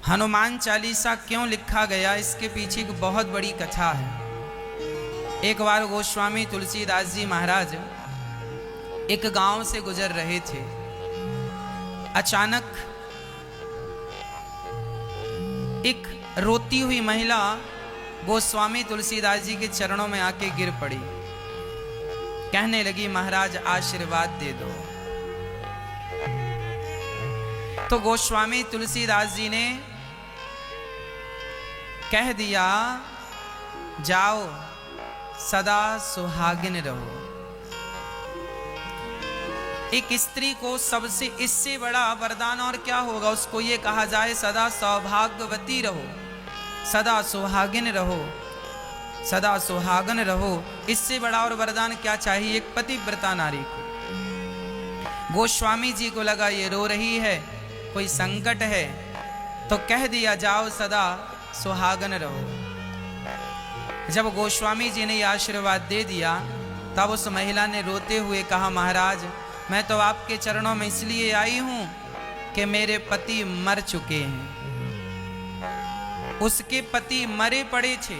हनुमान चालीसा क्यों लिखा गया, इसके पीछे एक बहुत बड़ी कथा है। एक बार गोस्वामी तुलसीदास जी महाराज एक गांव से गुजर रहे थे। अचानक एक रोती हुई महिला गोस्वामी तुलसीदास जी के चरणों में आके गिर पड़ी। कहने लगी, महाराज आशीर्वाद दे दो। तो गोस्वामी तुलसीदास जी ने कह दिया, जाओ सदा सुहागिन रहो। एक स्त्री को सबसे इससे बड़ा वरदान और क्या होगा। उसको ये कहा जाए सदा सौभाग्यवती रहो, सदा सुहागिन रहो, सदा सुहागन रहो। इससे बड़ा और वरदान क्या चाहिए एक पतिव्रता नारी को। गोस्वामी जी को लगा ये रो रही है, कोई संकट है, तो कह दिया जाओ सदा सुहागन रहो। जब गोस्वामी जी ने ये आशीर्वाद दे दिया, तब उस महिला ने रोते हुए कहा, महाराज मैं तो आपके चरणों में इसलिए आई हूं कि मेरे पति मर चुके हैं। उसके पति मरे पड़े थे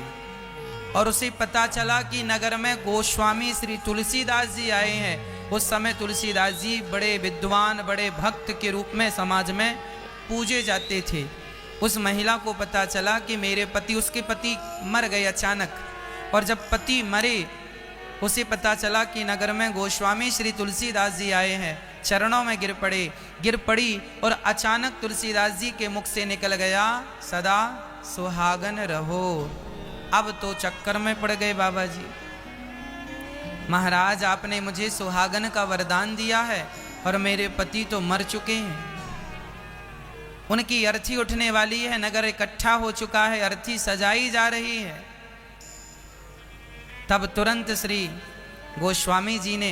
और उसे पता चला कि नगर में गोस्वामी श्री तुलसीदास जी आए हैं। उस समय तुलसीदास जी बड़े विद्वान, बड़े भक्त के रूप में समाज में पूजे जाते थे। उस महिला को पता चला कि मेरे पति, उसके पति मर गए अचानक, और जब पति मरे उसे पता चला कि नगर में गोस्वामी श्री तुलसीदास जी आए हैं। चरणों में गिर पड़ी और अचानक तुलसीदास जी के मुख से निकल गया, सदा सुहागन रहो। अब तो चक्कर में पड़ गए बाबा जी। महाराज आपने मुझे सुहागन का वरदान दिया है और मेरे पति तो मर चुके हैं। उनकी अर्थी उठने वाली है, नगर इकट्ठा हो चुका है, अर्थी सजाई जा रही है। तब तुरंत श्री गोस्वामी जी ने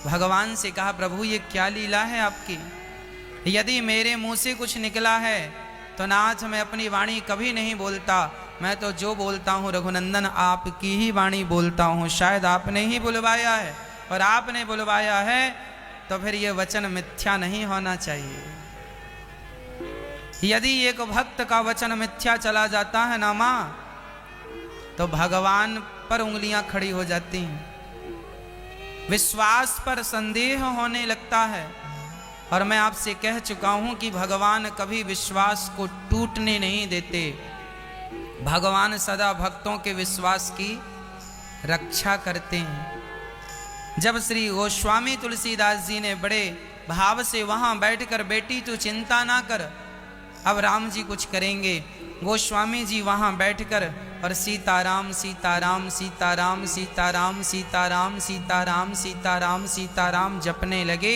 भगवान से कहा, प्रभु ये क्या लीला है आपकी। यदि मेरे मुंह से कुछ निकला है तो नाथ मैं अपनी वाणी कभी नहीं बोलता। मैं तो जो बोलता हूँ रघुनंदन आपकी ही वाणी बोलता हूँ। शायद आपने ही बुलवाया है, और आपने बुलवाया है तो फिर ये वचन मिथ्या नहीं होना चाहिए। यदि एक भक्त का वचन मिथ्या चला जाता है ना माँ, तो भगवान पर उंगलियां खड़ी हो जाती हैं, विश्वास पर संदेह होने लगता है। और मैं आपसे कह चुका हूं कि भगवान कभी विश्वास को टूटने नहीं देते। भगवान सदा भक्तों के विश्वास की रक्षा करते हैं। जब श्री गोस्वामी तुलसीदास जी ने बड़े भाव से वहां बैठकर, बेटी तू चिंता ना कर, अब राम जी कुछ करेंगे। गोस्वामी जी वहां बैठकर और सीताराम सीताराम सीताराम सीताराम सीताराम सीताराम सीताराम सीताराम जपने लगे।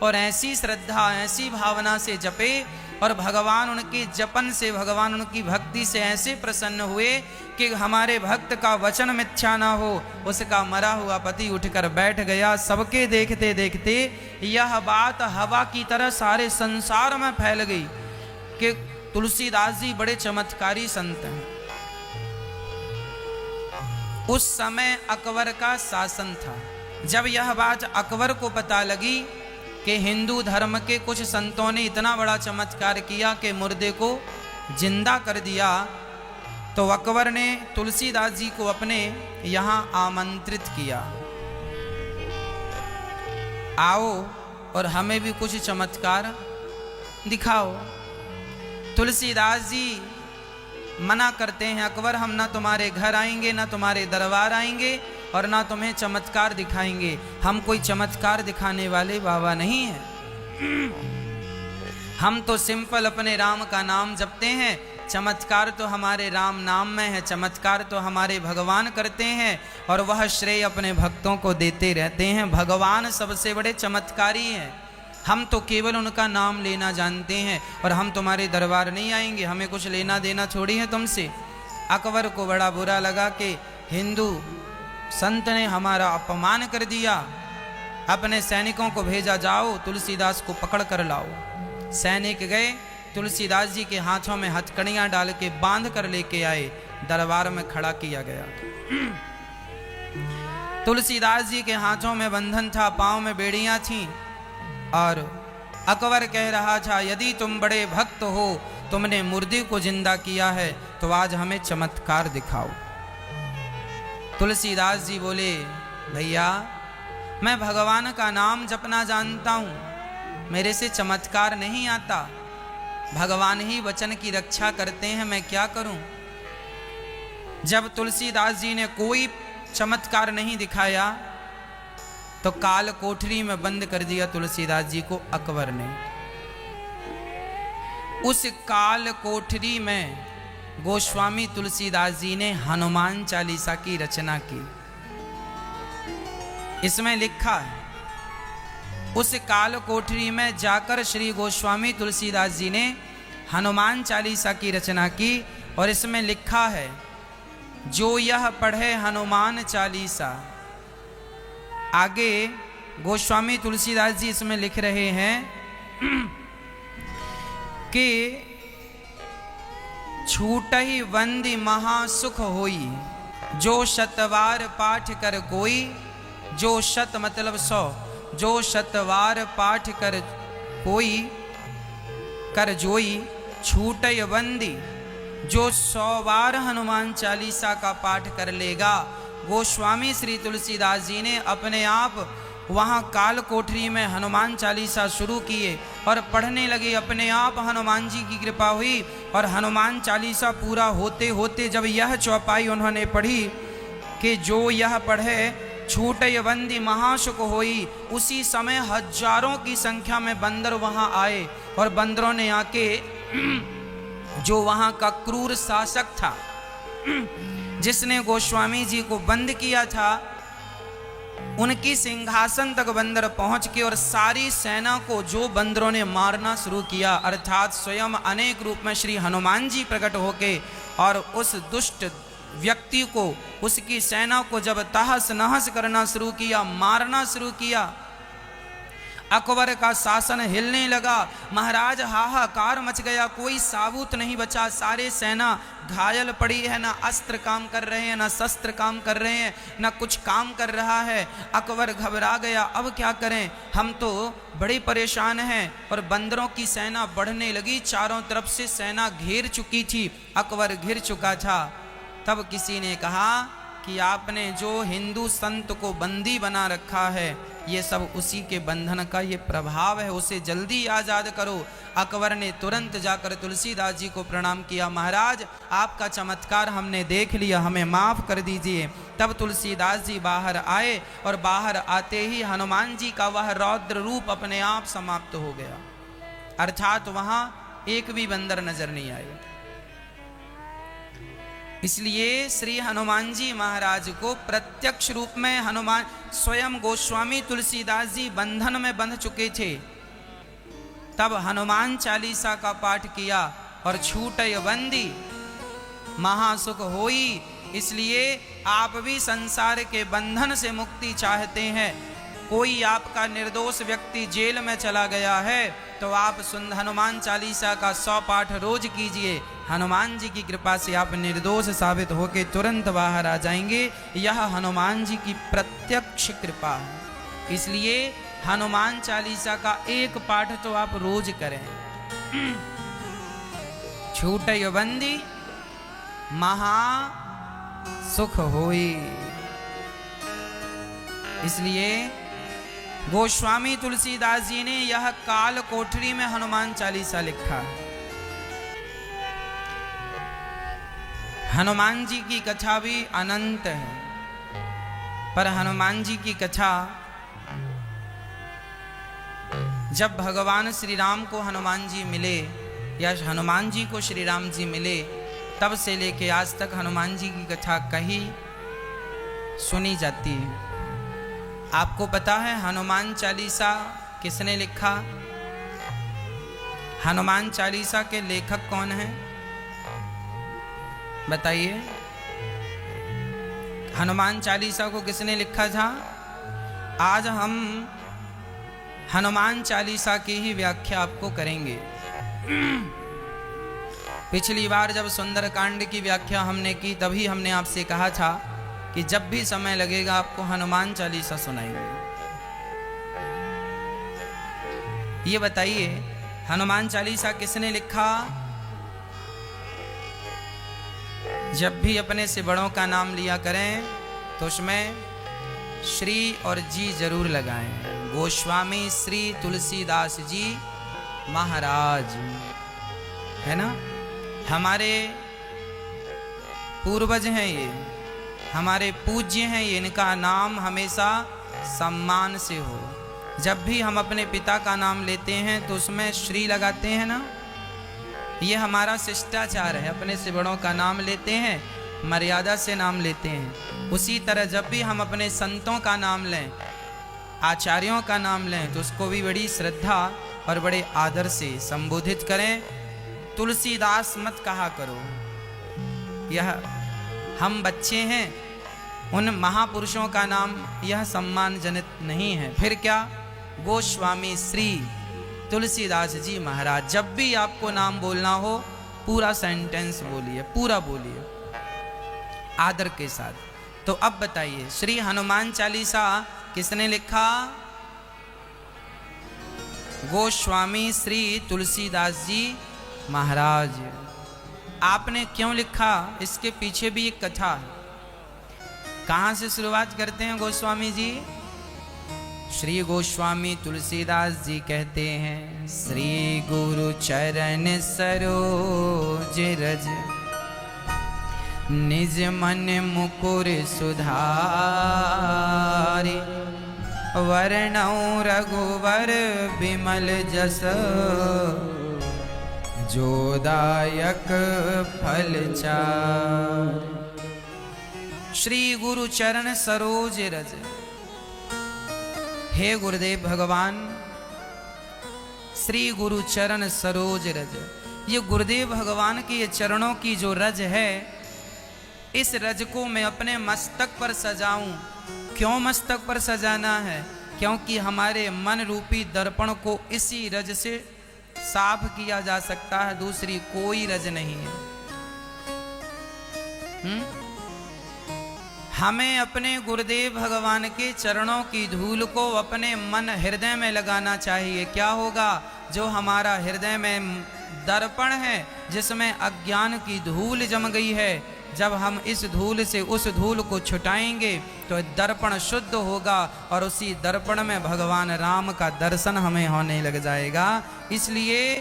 और ऐसी श्रद्धा, ऐसी भावना से जपे, और भगवान उनके जपन से, भगवान उनकी भक्ति से ऐसे प्रसन्न हुए कि हमारे भक्त का वचन मिथ्या ना हो। उसका मरा हुआ पति उठकर बैठ गया। सबके देखते देखते यह बात हवा की तरह सारे संसार में फैल गई कि तुलसीदास जी बड़े चमत्कारी संत हैं। उस समय अकबर का शासन था। जब यह बात अकबर को पता लगी कि हिंदू धर्म के कुछ संतों ने इतना बड़ा चमत्कार किया कि मुर्दे को जिंदा कर दिया, तो अकबर ने तुलसीदास जी को अपने यहाँ आमंत्रित किया, आओ और हमें भी कुछ चमत्कार दिखाओ। तुलसीदास जी मना करते हैं, अकबर हम ना तुम्हारे घर आएंगे, ना तुम्हारे दरबार आएंगे, और ना तुम्हें चमत्कार दिखाएंगे। हम कोई चमत्कार दिखाने वाले बाबा नहीं हैं। हम तो सिंपल अपने राम का नाम जपते हैं। चमत्कार तो हमारे राम नाम में है, चमत्कार तो हमारे भगवान करते हैं, और वह श्रेय अपने भक्तों को देते रहते हैं। भगवान सबसे बड़े चमत्कारी हैं। हम तो केवल उनका नाम लेना जानते हैं, और हम तुम्हारे दरबार नहीं आएंगे, हमें कुछ लेना देना थोड़ी है तुमसे। अकबर को बड़ा बुरा लगा कि हिंदू संत ने हमारा अपमान कर दिया। अपने सैनिकों को भेजा, जाओ तुलसीदास को पकड़ कर लाओ। सैनिक गए, तुलसीदास जी के हाथों में हथकड़ियां डाल के बांध कर लेके आए, दरबार में खड़ा किया गया। तुलसीदास जी के हाथों में बंधन था, पांव में बेड़ियां थीं, और अकबर कह रहा था, यदि तुम बड़े भक्त हो तुमने मुर्दे को जिंदा किया है, तो आज हमें चमत्कार दिखाओ। तुलसीदास जी बोले, भैया मैं भगवान का नाम जपना जानता हूँ, मेरे से चमत्कार नहीं आता। भगवान ही वचन की रक्षा करते हैं, मैं क्या करूं। जब तुलसीदास जी ने कोई चमत्कार नहीं दिखाया तो काल कोठरी में बंद कर दिया तुलसीदास जी को अकबर ने। उस काल कोठरी में गोस्वामी तुलसीदास जी ने हनुमान चालीसा की रचना की। इसमें लिखा है, उस काल कोठरी में जाकर श्री गोस्वामी तुलसीदास जी ने हनुमान चालीसा की रचना की। और इसमें लिखा है, जो यह पढ़े हनुमान चालीसा। आगे गोस्वामी तुलसीदास जी इसमें लिख रहे हैं कि छूटहि वंदि महासुख होई, जो शतवार पाठ कर कोई। जो शत मतलब 100, जो शतवार पाठ कर कोई कर जोई, छूटय वंदी। जो 100 बार हनुमान चालीसा का पाठ कर लेगा। गोस्वामी श्री तुलसीदास जी ने अपने आप वहाँ काल कोठरी में हनुमान चालीसा शुरू किए और पढ़ने लगे। अपने आप हनुमान जी की कृपा हुई और हनुमान चालीसा पूरा होते होते जब यह चौपाई उन्होंने पढ़ी कि जो यह पढ़े छूटय बंदी महासुख होई, उसी समय हजारों की संख्या में बंदर वहां आए और बंदरों ने आके जो वहां का क्रूर शासक था, जिसने गोस्वामी जी को बंद किया था, उनकी सिंहासन तक बंदर पहुंच के और सारी सेना को जो बंदरों ने मारना शुरू किया। अर्थात स्वयं अनेक रूप में श्री हनुमान जी प्रकट होके और उस दुष्ट व्यक्ति को, उसकी सेना को जब तहस नहस करना शुरू किया, मारना शुरू किया, अकबर का शासन हिलने लगा। महाराज हाहाकार मच गया, कोई साबुत नहीं बचा। सारे सेना घायल पड़ी है, ना अस्त्र काम कर रहे हैं, ना शस्त्र काम कर रहे हैं, ना कुछ काम कर रहा है। अकबर घबरा गया, अब क्या करें, हम तो बड़े परेशान हैं। और बंदरों की सेना बढ़ने लगी, चारों तरफ से सेना घेर चुकी थी, अकबर घिर चुका था। तब किसी ने कहा कि आपने जो हिंदू संत को बंदी बना रखा है, ये सब उसी के बंधन का ये प्रभाव है, उसे जल्दी आज़ाद करो। अकबर ने तुरंत जाकर तुलसीदास जी को प्रणाम किया, महाराज आपका चमत्कार हमने देख लिया, हमें माफ़ कर दीजिए। तब तुलसीदास जी बाहर आए और बाहर आते ही हनुमान जी का वह रौद्र रूप अपने आप समाप्त हो गया। अर्थात वहाँ एक भी बंदर नजर नहीं आए। इसलिए श्री हनुमान जी महाराज को प्रत्यक्ष रूप में हनुमान स्वयं गोस्वामी तुलसीदास जी बंधन में बंध चुके थे, तब हनुमान चालीसा का पाठ किया और छूटय बंदी महासुख होई। इसलिए आप भी संसार के बंधन से मुक्ति चाहते हैं, कोई आपका निर्दोष व्यक्ति जेल में चला गया है, तो आप हनुमान चालीसा का 100 पाठ रोज कीजिए। हनुमान जी की कृपा से आप निर्दोष साबित होकर तुरंत बाहर आ जाएंगे। यह हनुमान जी की प्रत्यक्ष कृपा है। इसलिए हनुमान चालीसा का एक पाठ तो आप रोज करें। छूटय बंदी महा सुख होई। इसलिए गोस्वामी तुलसीदास जी ने यह काल कोठरी में हनुमान चालीसा लिखा। हनुमान जी की कथा भी अनंत है, पर हनुमान जी की कथा जब भगवान श्री राम को हनुमान जी मिले या हनुमान जी को श्री राम जी मिले, तब से लेके आज तक हनुमान जी की कथा कही सुनी जाती है। आपको पता है हनुमान चालीसा किसने लिखा? हनुमान चालीसा के लेखक कौन हैं? बताइए। हनुमान चालीसा को किसने लिखा था? आज हम हनुमान चालीसा की ही व्याख्या आपको करेंगे। पिछली बार जब सुंदरकांड की व्याख्या हमने की, तभी हमने आपसे कहा था कि जब भी समय लगेगा आपको हनुमान चालीसा सुनाएंगे। ये बताइए हनुमान चालीसा किसने लिखा? जब भी अपने से बड़ों का नाम लिया करें तो उसमें श्री और जी जरूर लगाएं। गोस्वामी श्री तुलसीदास जी महाराज, है ना, हमारे पूर्वज हैं, ये हमारे पूज्य हैं, ये इनका नाम हमेशा सम्मान से हो। जब भी हम अपने पिता का नाम लेते हैं तो उसमें श्री लगाते हैं ना, ये हमारा शिष्टाचार है। अपने से बड़ों का नाम लेते हैं, मर्यादा से नाम लेते हैं। उसी तरह जब भी हम अपने संतों का नाम लें, आचार्यों का नाम लें, तो उसको भी बड़ी श्रद्धा और बड़े आदर से संबोधित करें। तुलसीदास मत कहा करो, यह हम बच्चे हैं, उन महापुरुषों का नाम यह सम्मानजनित नहीं है। फिर क्या, गोस्वामी श्री तुलसीदास जी महाराज। जब भी आपको नाम बोलना हो पूरा सेंटेंस बोलिए, पूरा बोलिए आदर के साथ। तो अब बताइए, श्री हनुमान चालीसा किसने लिखा? गोस्वामी श्री तुलसीदास जी महाराज। आपने क्यों लिखा, इसके पीछे भी एक कथा है। कहाँ से शुरुआत करते हैं गोस्वामी जी? श्री गोस्वामी तुलसीदास जी कहते हैं, श्री गुरु चरण सरोज रज निज मन मुकुर सुधारि, वर्णौ रघुवर बिमल जस जोदायक फल चार। श्री गुरु चरण सरोज रज। हे गुरुदेव भगवान, श्री गुरु चरण सरोज रज, ये गुरुदेव भगवान के ये चरणों की जो रज है, इस रज को मैं अपने मस्तक पर सजाऊं। क्यों मस्तक पर सजाना है? क्योंकि हमारे मन रूपी दर्पण को इसी रज से साफ किया जा सकता है, दूसरी कोई रज नहीं है। हमें अपने गुरुदेव भगवान के चरणों की धूल को अपने मन हृदय में लगाना चाहिए। क्या होगा? जो हमारा हृदय में दर्पण है, जिसमें अज्ञान की धूल जम गई है, जब हम इस धूल से उस धूल को छुटाएंगे तो दर्पण शुद्ध होगा और उसी दर्पण में भगवान राम का दर्शन हमें होने लग जाएगा। इसलिए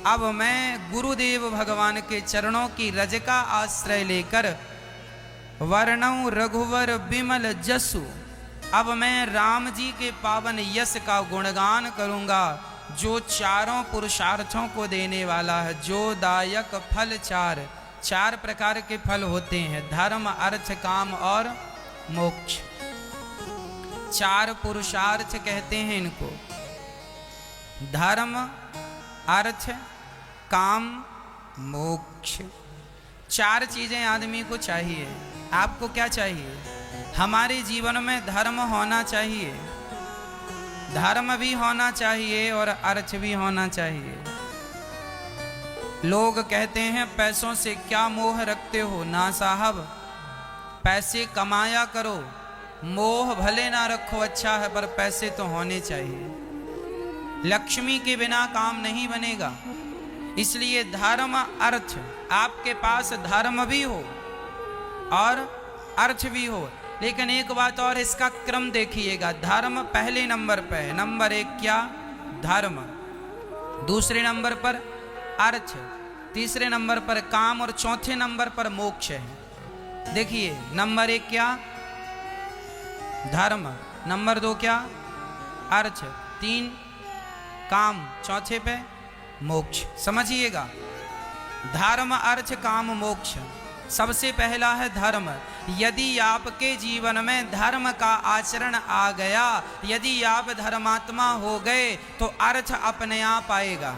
अब मैं गुरुदेव भगवान के चरणों की रज का आश्रय लेकर वर्णौ रघुवर बिमल जसु, अब मैं राम जी के पावन यश का गुणगान करूंगा, जो चारों पुरुषार्थों को देने वाला है। जो दायक फल चार, चार प्रकार के फल होते हैं, धर्म अर्थ काम और मोक्ष। चार पुरुषार्थ कहते हैं इनको, धर्म अर्थ काम मोक्ष। चार चीजें आदमी को चाहिए। आपको क्या चाहिए? हमारे जीवन में धर्म होना चाहिए, धर्म भी होना चाहिए और अर्थ भी होना चाहिए। लोग कहते हैं पैसों से क्या मोह रखते हो? ना साहब, पैसे कमाया करो, मोह भले ना रखो, अच्छा है, पर पैसे तो होने चाहिए। लक्ष्मी के बिना काम नहीं बनेगा। इसलिए धर्म अर्थ, आपके पास धर्म भी हो और अर्थ भी हो, लेकिन एक बात और, इसका क्रम देखिएगा। धर्म पहले नंबर पर है। नंबर एक क्या? धर्म, दूसरे नंबर पर अर्थ, तीसरे नंबर पर काम और चौथे नंबर पर मोक्ष है। देखिए, नंबर एक क्या? धर्म, नंबर दो क्या? अर्थ, तीन काम, चौथे पे मोक्ष। समझिएगा, धर्म अर्थ काम मोक्ष। सबसे पहला है धर्म। यदि आपके जीवन में धर्म का आचरण आ गया, यदि आप धर्मात्मा हो गए, तो अर्थ अपने आप आएगा।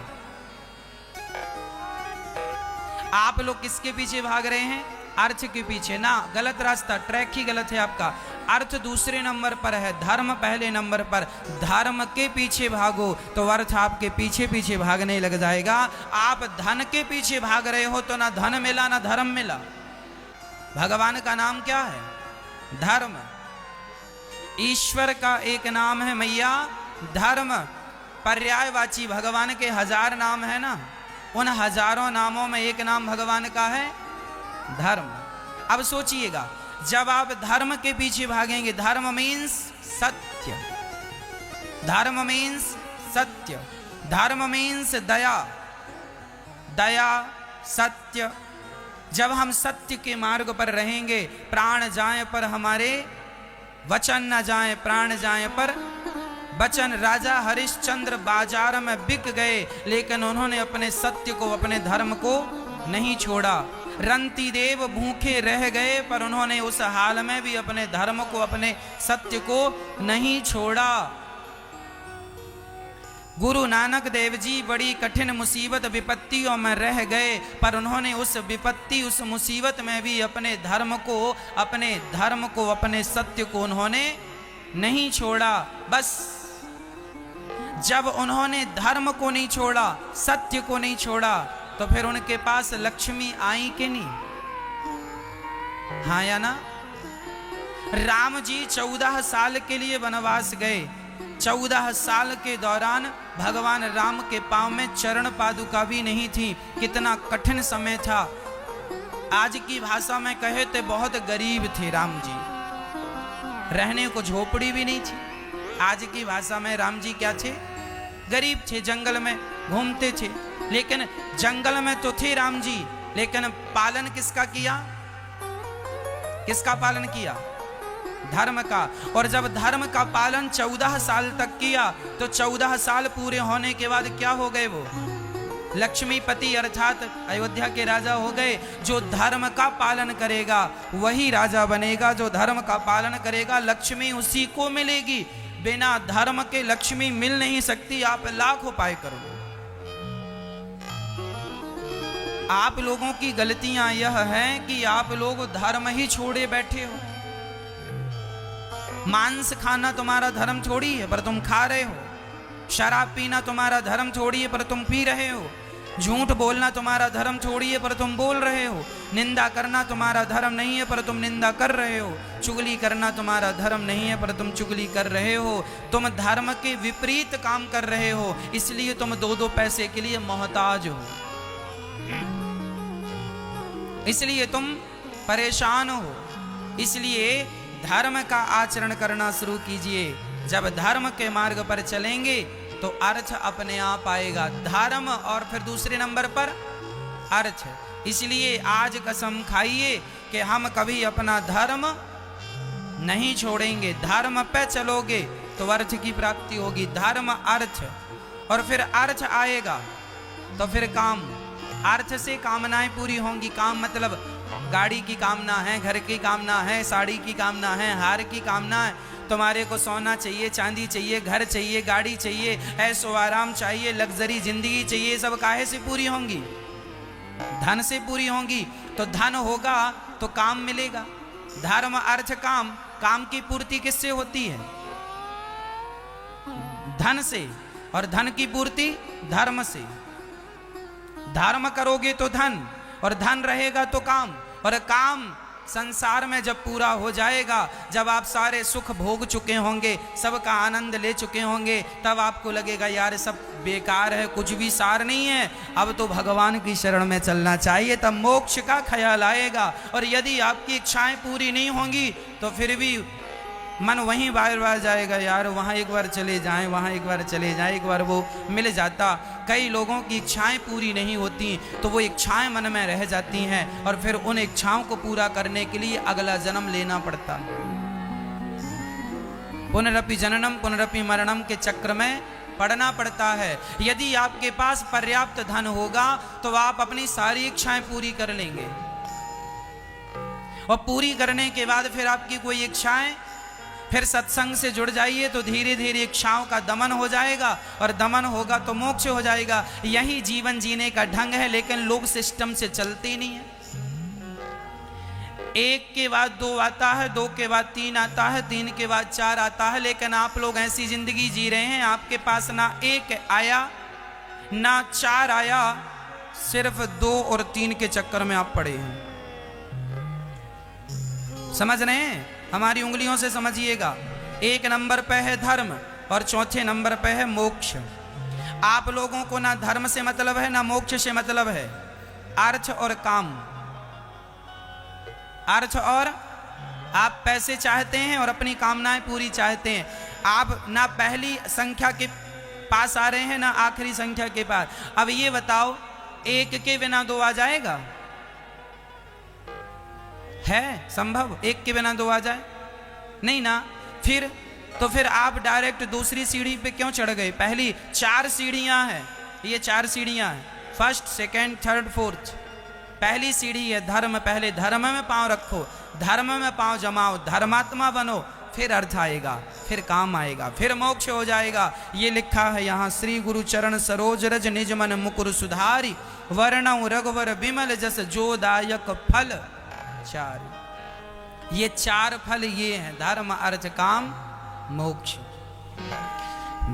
आप लोग किसके पीछे भाग रहे हैं? अर्थ के पीछे ना, गलत रास्ता, ट्रैक ही गलत है आपका। अर्थ दूसरे नंबर पर है, धर्म पहले नंबर पर। धर्म के पीछे भागो तो अर्थ आपके पीछे पीछे भागने लग जाएगा। आप धन के पीछे भाग रहे हो तो ना धन मिला ना धर्म मिला। भगवान का नाम क्या है? धर्म। ईश्वर का एक नाम है मैया धर्म। पर्यायवाची भगवान के 1000 नाम है ना, उन हजारों नामों में एक नाम भगवान का है धर्म। अब सोचिएगा, जब आप धर्म के पीछे भागेंगे, धर्म मीन्स सत्य, धर्म मीन्स सत्य, धर्म मीन्स दया, दया सत्य। जब हम सत्य के मार्ग पर रहेंगे, प्राण जाए पर हमारे वचन न जाए, प्राण जाए पर वचन। राजा हरिश्चंद्र बाजार में बिक गए, लेकिन उन्होंने अपने सत्य को, अपने धर्म को नहीं छोड़ा। रंती देव भूखे रह गए, पर उन्होंने उस हाल में भी अपने धर्म को, अपने सत्य को नहीं छोड़ा। गुरु नानक देव जी बड़ी कठिन मुसीबत विपत्तियों में रह गए, पर उन्होंने उस विपत्ति, उस मुसीबत में भी अपने धर्म को, अपने सत्य को उन्होंने नहीं छोड़ा। बस जब उन्होंने धर्म को नहीं छोड़ा, सत्य को नहीं छोड़ा, तो फिर उनके पास लक्ष्मी आई कि नहीं? हाँ या ना? राम जी 14 साल के लिए वनवास गए। 14 साल के दौरान भगवान राम के पांव में चरण पादुका भी नहीं थी। कितना कठिन समय था। आज की भाषा में कहे तो बहुत गरीब थे राम जी, रहने को झोपड़ी भी नहीं थी। आज की भाषा में राम जी क्या थे? गरीब थे, जंगल में घूमते थे। लेकिन जंगल में तो थे राम जी, लेकिन पालन किसका किया? किसका पालन किया? धर्म का। और जब धर्म का पालन 14 साल तक किया, तो 14 साल पूरे होने के बाद क्या हो गए? वो लक्ष्मीपति अर्थात अयोध्या के राजा हो गए। जो धर्म का पालन करेगा वही राजा बनेगा। जो धर्म का पालन करेगा, लक्ष्मी उसी को मिलेगी। बिना धर्म के लक्ष्मी मिल नहीं सकती। आप लाख उपाय कर लो। आप लोगों की गलतियां यह है कि आप लोग धर्म ही छोड़े बैठे हो। मांस खाना तुम्हारा धर्म थोड़ी है, पर तुम खा रहे हो। शराब पीना तुम्हारा धर्म थोड़ी है, पर तुम पी रहे हो। झूठ बोलना तुम्हारा धर्म थोड़ी है, पर तुम बोल रहे हो। निंदा करना तुम्हारा धर्म नहीं है, पर तुम निंदा कर रहे हो। चुगली करना तुम्हारा धर्म नहीं है, पर तुम चुगली कर रहे हो। तुम धर्म के विपरीत काम कर रहे हो, इसलिए तुम 2-2 पैसे के लिए मोहताज हो, इसलिए तुम परेशान हो। इसलिए धर्म का आचरण करना शुरू कीजिए। जब धर्म के मार्ग पर चलेंगे तो अर्थ अपने आप आएगा। धर्म और फिर दूसरे नंबर पर अर्थ। इसलिए आज कसम खाइए कि हम कभी अपना धर्म नहीं छोड़ेंगे। धर्म पे चलोगे तो अर्थ की प्राप्ति होगी। धर्म, अर्थ, और फिर अर्थ आएगा तो फिर काम। अर्थ से कामनाएं पूरी होंगी। काम मतलब गाड़ी की कामना है, घर की कामना है, साड़ी की कामना है, हार की कामना है। तुम्हारे को सोना चाहिए, चांदी चाहिए, घर चाहिए, गाड़ी चाहिए, ऐशो आराम चाहिए, लग्जरी जिंदगी चाहिए। सब काहे से पूरी होंगी? धन से पूरी होंगी। तो धन होगा तो काम मिलेगा। धर्म, अर्थ, काम। काम की पूर्ति किससे होती है? धन से। और धन की पूर्ति धर्म से। धर्म करोगे तो धन, और धन रहेगा तो काम। और काम संसार में जब पूरा हो जाएगा, जब आप सारे सुख भोग चुके होंगे, सबका आनंद ले चुके होंगे, तब आपको लगेगा यार सब बेकार है, कुछ भी सार नहीं है, अब तो भगवान की शरण में चलना चाहिए। तब मोक्ष का ख्याल आएगा। और यदि आपकी इच्छाएं पूरी नहीं होंगी तो फिर भी मन वहीं बार बार जाएगा, यार वहाँ एक बार चले जाएं, वहाँ एक बार चले जाएं, एक बार वो मिल जाता। कई लोगों की इच्छाएं पूरी नहीं होती तो वो इच्छाएं मन में रह जाती हैं, और फिर उन इच्छाओं को पूरा करने के लिए अगला जन्म लेना पड़ता। पुनरपि जननम पुनरपि मरणम के चक्र में पड़ना पड़ता है। यदि आपके पास पर्याप्त धन होगा तो आप अपनी सारी इच्छाएं पूरी कर लेंगे, और पूरी करने के बाद फिर आपकी कोई इच्छाएं, फिर सत्संग से जुड़ जाइए तो धीरे धीरे इच्छाओं का दमन हो जाएगा, और दमन होगा तो मोक्ष हो जाएगा। यही जीवन जीने का ढंग है। लेकिन लोग सिस्टम से चलते नहीं है। 1 के बाद 2 आता है, 2 के बाद 3 आता है, 3 के बाद 4 आता है। लेकिन आप लोग ऐसी जिंदगी जी रहे हैं, आपके पास ना 1 आया ना 4 आया, सिर्फ 2 और 3 के चक्कर में आप पड़े हैं। समझ रहे हैं? हमारी उंगलियों से समझिएगा। 1 नंबर पे है धर्म, और 4थे नंबर पे है मोक्ष। आप लोगों को ना धर्म से मतलब है, ना मोक्ष से मतलब है। अर्थ और काम, अर्थ और आप पैसे चाहते हैं और अपनी कामनाएं पूरी चाहते हैं। आप ना पहली संख्या के पास आ रहे हैं ना आखिरी संख्या के पास। अब ये बताओ, एक के बिना दो आ जाएगा? है संभव एक के बिना दो आ जाए? नहीं ना। फिर आप डायरेक्ट दूसरी सीढ़ी पे क्यों चढ़ गए? पहली 4 सीढ़ियां हैं, ये 4 सीढ़ियां हैं, फर्स्ट सेकंड थर्ड फोर्थ। पहली सीढ़ी है धर्म। पहले धर्म में पांव रखो, धर्म में पांव जमाओ, धर्मात्मा बनो, फिर अर्थ आएगा, फिर काम आएगा, फिर मोक्ष हो जाएगा। ये लिखा है यहाँ, श्री गुरु चरण सरोज रज निज मन मुकुर सुधारी, वर्णौ रघुवर बिमल जस जो दायक फल 4। ये 4 फल ये हैं, धर्म अर्थ काम मोक्ष।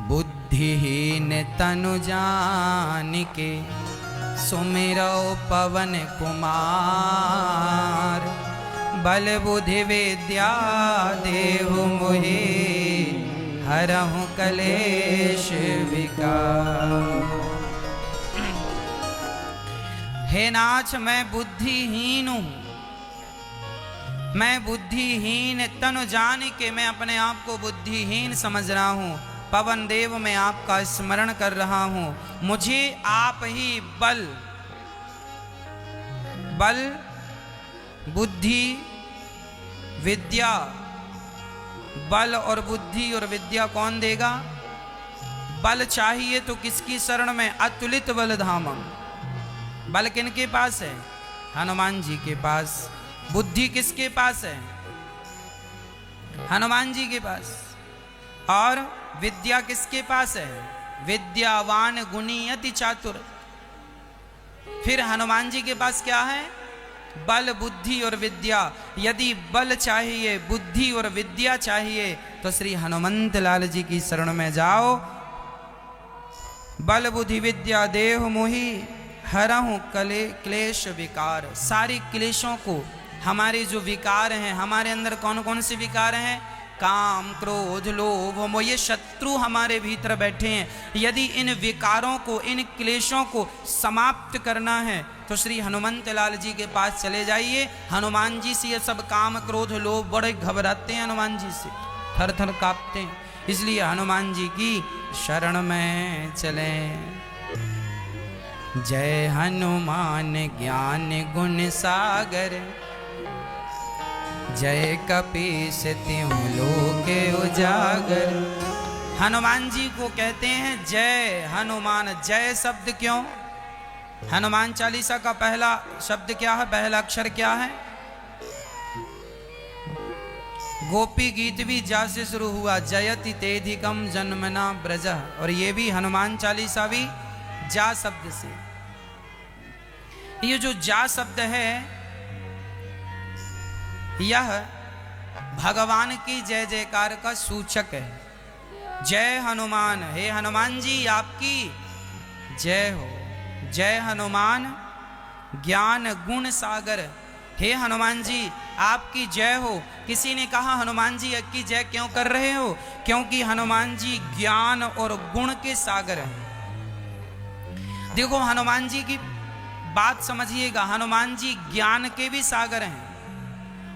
बुद्धिहीन तनु जानिके सुमिरौ पवन कुमार, बल बुद्धि विद्या देहु मोहि, हरहु कलेश विकार। हे नाथ, मैं बुद्धिहीन हूं, मैं बुद्धिहीन तनु जान के मैं अपने आप को बुद्धिहीन समझ रहा हूं। पवन देव मैं आपका स्मरण कर रहा हूं। मुझे आप ही बल बुद्धि विद्या, बल और बुद्धि और विद्या कौन देगा? बल चाहिए तो किसकी शरण में? अतुलित बल धामम। बल किनके पास है? हनुमान जी के पास। बुद्धि किसके पास है? हनुमान जी के पास। और विद्या किसके पास है? विद्यावान गुणी अति चातुर। फिर हनुमान जी के पास क्या है? बल बुद्धि और विद्या। यदि बल चाहिए, बुद्धि और विद्या चाहिए तो श्री हनुमंत लाल जी की शरण में जाओ। बल बुद्धि विद्या देहु मोहि, हरहु क्लेश विकार। सारी क्लेशों को, हमारे जो विकार हैं, हमारे अंदर कौन कौन से विकार हैं? काम क्रोध लोभ मोह, ये शत्रु हमारे भीतर बैठे हैं। यदि इन विकारों को, इन क्लेशों को समाप्त करना है तो श्री हनुमंत लाल जी के पास चले जाइए। हनुमान जी से ये सब काम क्रोध लोभ, बड़े घबराते हैं हनुमान जी से, थर थर कांपते हैं। इसलिए हनुमान जी की शरण में चले। जय हनुमान ज्ञान गुण सागर, जय कपीस तिहुँ लोक उजागर। हनुमान जी को कहते हैं जय हनुमान। जय शब्द क्यों? हनुमान चालीसा का पहला शब्द क्या है? पहला अक्षर क्या है? गोपी गीत भी जा से शुरू हुआ, जयति तेधिकम जन्मना ब्रज। और ये भी हनुमान चालीसा भी जा शब्द से। ये जो जा शब्द है, यह भगवान की जय जयकार का सूचक है। जय हनुमान, हे हनुमान जी आपकी जय हो। जय हनुमान ज्ञान गुण सागर, हे हनुमान जी आपकी जय हो। किसी ने कहा हनुमान जी की जय क्यों कर रहे हो? क्योंकि हनुमान जी ज्ञान और गुण के सागर हैं। देखो हनुमान जी की बात समझिएगा, हनुमान जी ज्ञान के भी सागर हैं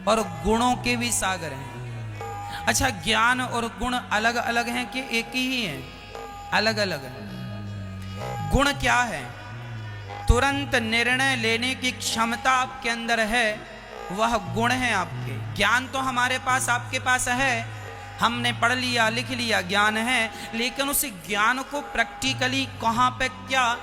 और गुणों के भी सागर हैं। अच्छा, ज्ञान और गुण अलग अलग हैं कि एक ही हैं? अलग अलग हैं। गुण क्या है? तुरंत निर्णय लेने की क्षमता आपके अंदर है, वह गुण है आपके। ज्ञान तो हमारे पास, आपके पास है, हमने पढ़ लिया लिख लिया, ज्ञान है, लेकिन उस ज्ञान को प्रैक्टिकली कहाँ पे क्या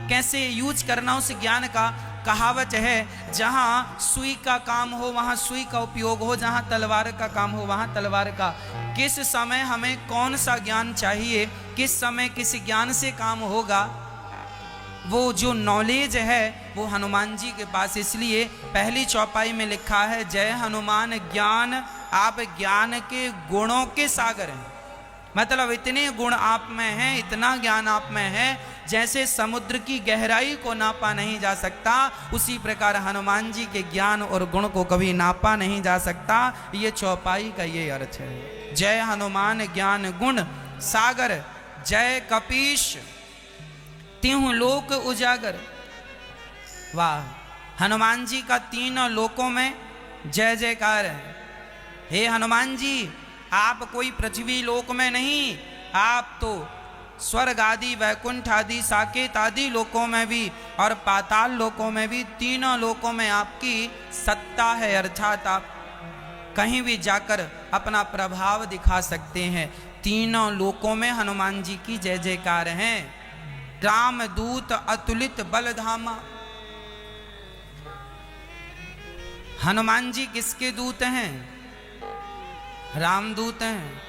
कैसे यूज करना, उस ज्ञान का कहावत है, जहां सुई का काम हो वहां सुई का उपयोग हो, जहां तलवार का काम हो वहां तलवार का। किस समय हमें कौन सा ज्ञान चाहिए, किस समय किस ज्ञान से काम होगा, वो जो नॉलेज है वो हनुमान जी के पास। इसलिए पहली चौपाई में लिखा है जय हनुमान ज्ञान, आप ज्ञान के गुणों के सागर हैं। मतलब इतने गुण आप में हैं, इतना ज्ञान आप में है, जैसे समुद्र की गहराई को नापा नहीं जा सकता, उसी प्रकार हनुमान जी के ज्ञान और गुण को कभी नापा नहीं जा सकता। ये चौपाई का ये अर्थ है। जय हनुमान ज्ञान गुण सागर, जय कपीश तिहुँ लोक उजागर। वाह, हनुमान जी का तीनों लोकों में जय जयकार है। हे हनुमान जी, आप कोई पृथ्वी लोक में नहीं, आप तो स्वर्ग आदि, वैकुंठ आदि, साकेत आदि लोकों में भी और पाताल लोकों में भी, तीनों लोकों में आपकी सत्ता है। अर्थात आप कहीं भी जाकर अपना प्रभाव दिखा सकते हैं। तीनों लोकों में हनुमान जी की जय जयकार है। राम दूत अतुलित बलधामा। हनुमान जी किसके दूत हैं? रामदूत हैं।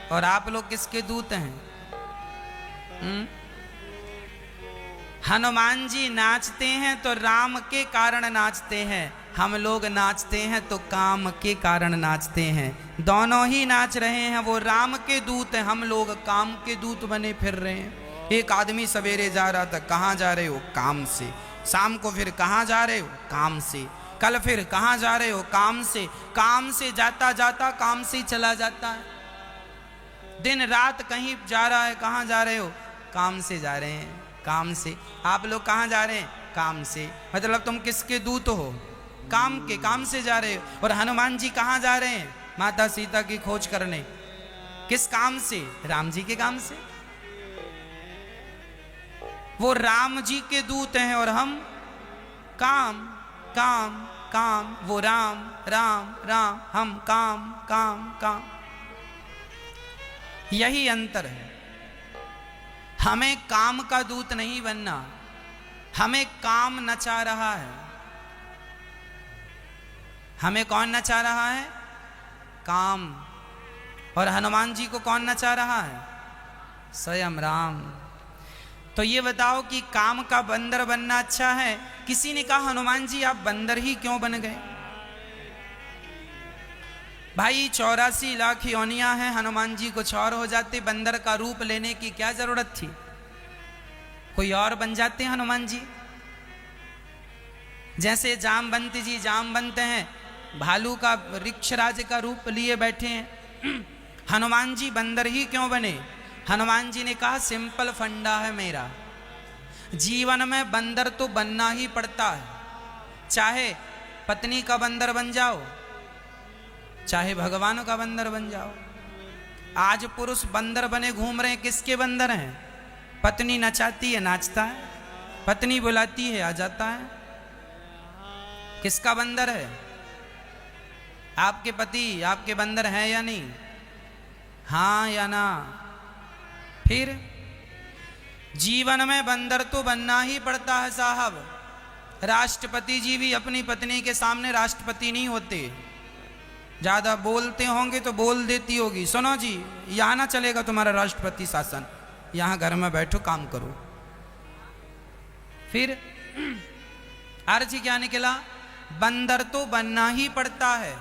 और आप लोग किसके दूत हैं? हनुमान जी नाचते हैं तो राम के कारण नाचते हैं, हम लोग नाचते हैं तो काम के कारण नाचते हैं। दोनों ही नाच रहे हैं। वो राम के दूत हैं, हम लोग काम के दूत बने फिर रहे हैं। एक आदमी सवेरे जा रहा था, कहाँ जा रहे हो? काम से। शाम को फिर कहाँ जा रहे हो? काम से। कल फिर कहाँ जा रहे हो? काम से। काम से जाता जाता काम से चला जाता है। दिन रात कहीं जा रहा है, कहाँ जा रहे हो? काम से जा रहे हैं, काम से। आप लोग कहाँ जा रहे हैं? काम से। मतलब तुम किसके दूत हो? काम के, काम से जा रहे हो। और हनुमान जी कहाँ जा रहे हैं? माता सीता की खोज करने। किस काम से? राम जी के काम से। वो राम जी के दूत हैं और हम काम काम काम। वो राम राम राम, हम काम काम काम। यही अंतर है। हमें काम का दूत नहीं बनना, हमें काम नचा रहा है। हमें कौन नचा रहा है? काम। और हनुमान जी को कौन नचा रहा है? स्वयं राम। तो ये बताओ कि काम का बंदर बनना अच्छा है? किसी ने कहा हनुमान जी आप बंदर ही क्यों बन गए? भाई 84 लाख योनियां हैं, हनुमान जी कुछ और हो जाते, बंदर का रूप लेने की क्या जरूरत थी? कोई और बन जाते हनुमान जी। जैसे जामवंत जी जामवंत हैं, भालू का वृक्षराज का रूप लिए बैठे हैं। हनुमान जी बंदर ही क्यों बने? हनुमान जी ने कहा सिंपल फंडा है मेरा, जीवन में बंदर तो बनना ही पड़ता है। चाहे पत्नी का बंदर बन जाओ, चाहे भगवान का बंदर बन जाओ। आज पुरुष बंदर बने घूम रहे हैं। किसके बंदर हैं? पत्नी नचाती है, नाचता है। पत्नी बुलाती है, आ जाता है। किसका बंदर है? आपके पति आपके बंदर हैं या नहीं? हाँ या ना? फिर जीवन में बंदर तो बनना ही पड़ता है साहब। राष्ट्रपति जी भी अपनी पत्नी के सामने राष्ट्रपति नहीं होते। ज्यादा बोलते होंगे तो बोल देती होगी, सुनो जी यहां ना चलेगा तुम्हारा राष्ट्रपति शासन, यहां घर में बैठो काम करो। फिर अर्थ क्या निकला? बंदर तो बनना ही पड़ता है,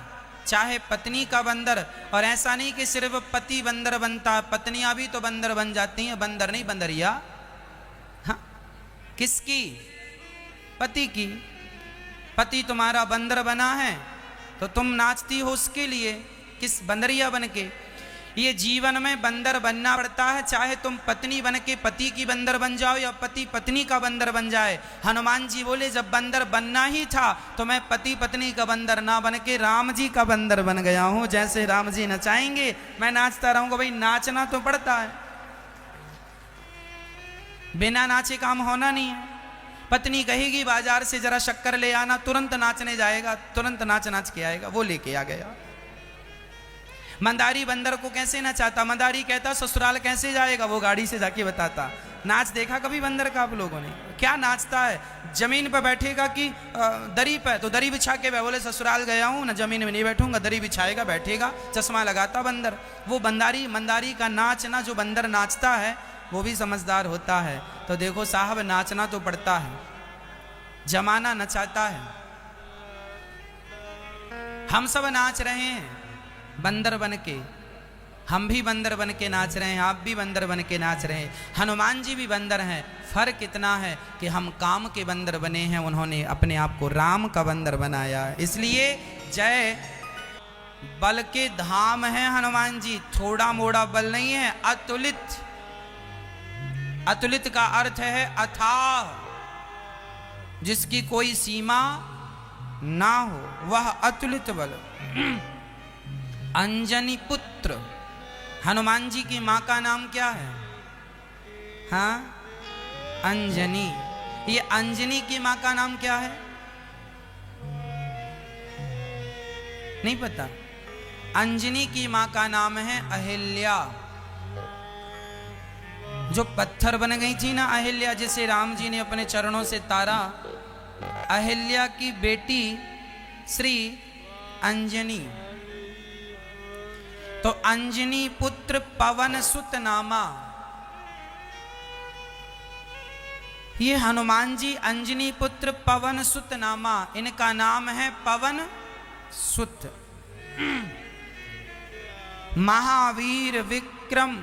चाहे पत्नी का बंदर। और ऐसा नहीं कि सिर्फ पति बंदर बनता है, पत्नियां भी तो बंदर बन जाती हैं। बंदर नहीं, बंदरिया। हाँ, किसकी? पति की। पति तुम्हारा बंदर बना है तो तुम नाचती हो उसके लिए, किस बंदरिया बन के। ये जीवन में बंदर बनना पड़ता है, चाहे तुम पत्नी बन के पति की बंदर बन जाओ या पति पत्नी का बंदर बन जाए। हनुमान जी बोले जब बंदर बनना ही था तो मैं पति पत्नी का बंदर ना बन के राम जी का बंदर बन गया हूं। जैसे राम जी नचाएंगे मैं नाचता रहूंगा। भाई नाचना तो पड़ता है, बिना नाचे काम होना नहीं है। पत्नी कहेगी बाजार से जरा शक्कर ले आना, तुरंत नाचने जाएगा, तुरंत नाच नाच के आएगा, वो लेके आ गया। मंदारी बंदर को कैसे नचाता? मंदारी कहता ससुराल कैसे जाएगा, वो गाड़ी से जाके बताता। नाच देखा कभी बंदर का आप लोगों ने? क्या नाचता है? जमीन पर बैठेगा कि दरी पर? तो दरी बिछा के बोले ससुराल गया हूं ना, जमीन में नहीं बैठूंगा, दरी बिछाएगा बैठेगा, चश्मा लगाता बंदर। वो मंदारी का नाच ना, जो बंदर नाचता है वो भी समझदार होता है। तो देखो साहब नाचना तो पड़ता है, जमाना नचाता है। हम सब नाच रहे हैं बंदर बन के, हम भी बंदर बन के नाच रहे हैं, आप भी बंदर बन के नाच रहे हैं, हनुमान जी भी बंदर हैं। फर्क इतना है कि हम काम के बंदर बने हैं, उन्होंने अपने आप को राम का बंदर बनाया। इसलिए जय बल के धाम है हनुमान जी, थोड़ा मोड़ा बल नहीं है, अतुलित। अतुलित का अर्थ है अथाह, जिसकी कोई सीमा ना हो वह अतुलित बल। अंजनी पुत्र, हनुमान जी की मां का नाम क्या है? हाँ, अंजनी। ये अंजनी की मां का नाम क्या है? नहीं पता। अंजनी की मां का नाम है अहिल्या। जो पत्थर बन गई थी ना अहिल्या, जिसे राम जी ने अपने चरणों से तारा, अहिल्या की बेटी श्री अंजनी। तो अंजनी पुत्र पवन सुत नामा। ये हनुमान जी अंजनी पुत्र पवन सुत नामा, इनका नाम है पवन सुत। महावीर विक्रम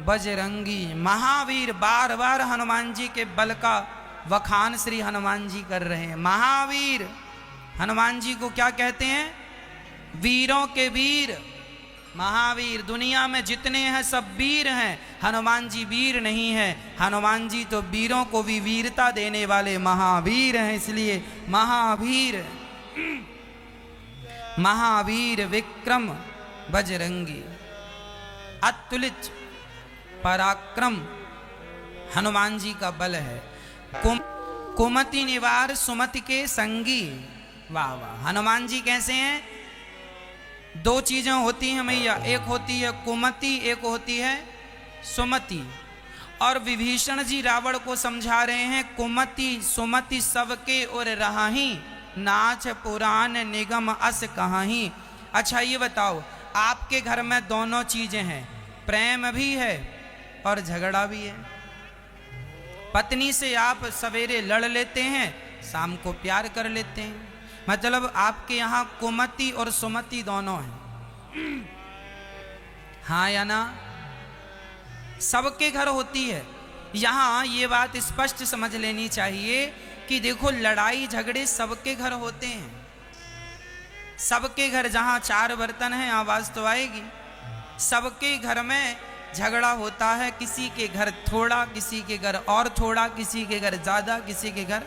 बजरंगी। महावीर, बार बार हनुमान जी के बल का वखान श्री हनुमान जी कर रहे हैं। महावीर, हनुमान जी को क्या कहते हैं? वीरों के वीर। महावीर, दुनिया में जितने हैं सब वीर हैं, हनुमान जी वीर नहीं है। हनुमान जी तो वीरों को भी वीरता देने वाले महावीर हैं, इसलिए महावीर। महावीर विक्रम बजरंगी। अतुलित पराक्रम हनुमान जी का बल है। कुमति निवार सुमति के संगी। वाह वाह, हनुमान जी कैसे हैं? दो चीजें होती हैं मैया, एक होती है कुमति, एक होती है सुमति। और विभीषण जी रावण को समझा रहे हैं, कुमति सुमति सबके और रहाही, नाच पुराण निगम अस कहाही। अच्छा ये बताओ, आपके घर में दोनों चीजें हैं, प्रेम भी है और झगड़ा भी है। पत्नी से आप सवेरे लड़ लेते हैं, शाम को प्यार कर लेते हैं। मतलब आपके यहाँ कुमति और सुमति दोनों हैं। हाँ या ना? सबके घर होती है। यहाँ ये बात स्पष्ट समझ लेनी चाहिए कि देखो, लड़ाई झगड़े सबके घर होते हैं। सबके घर, जहाँ चार बर्तन हैं आवाज तो आएगी। सबके घर में झगड़ा होता है। किसी के घर थोड़ा, किसी के घर और थोड़ा, किसी के घर ज्यादा, किसी के घर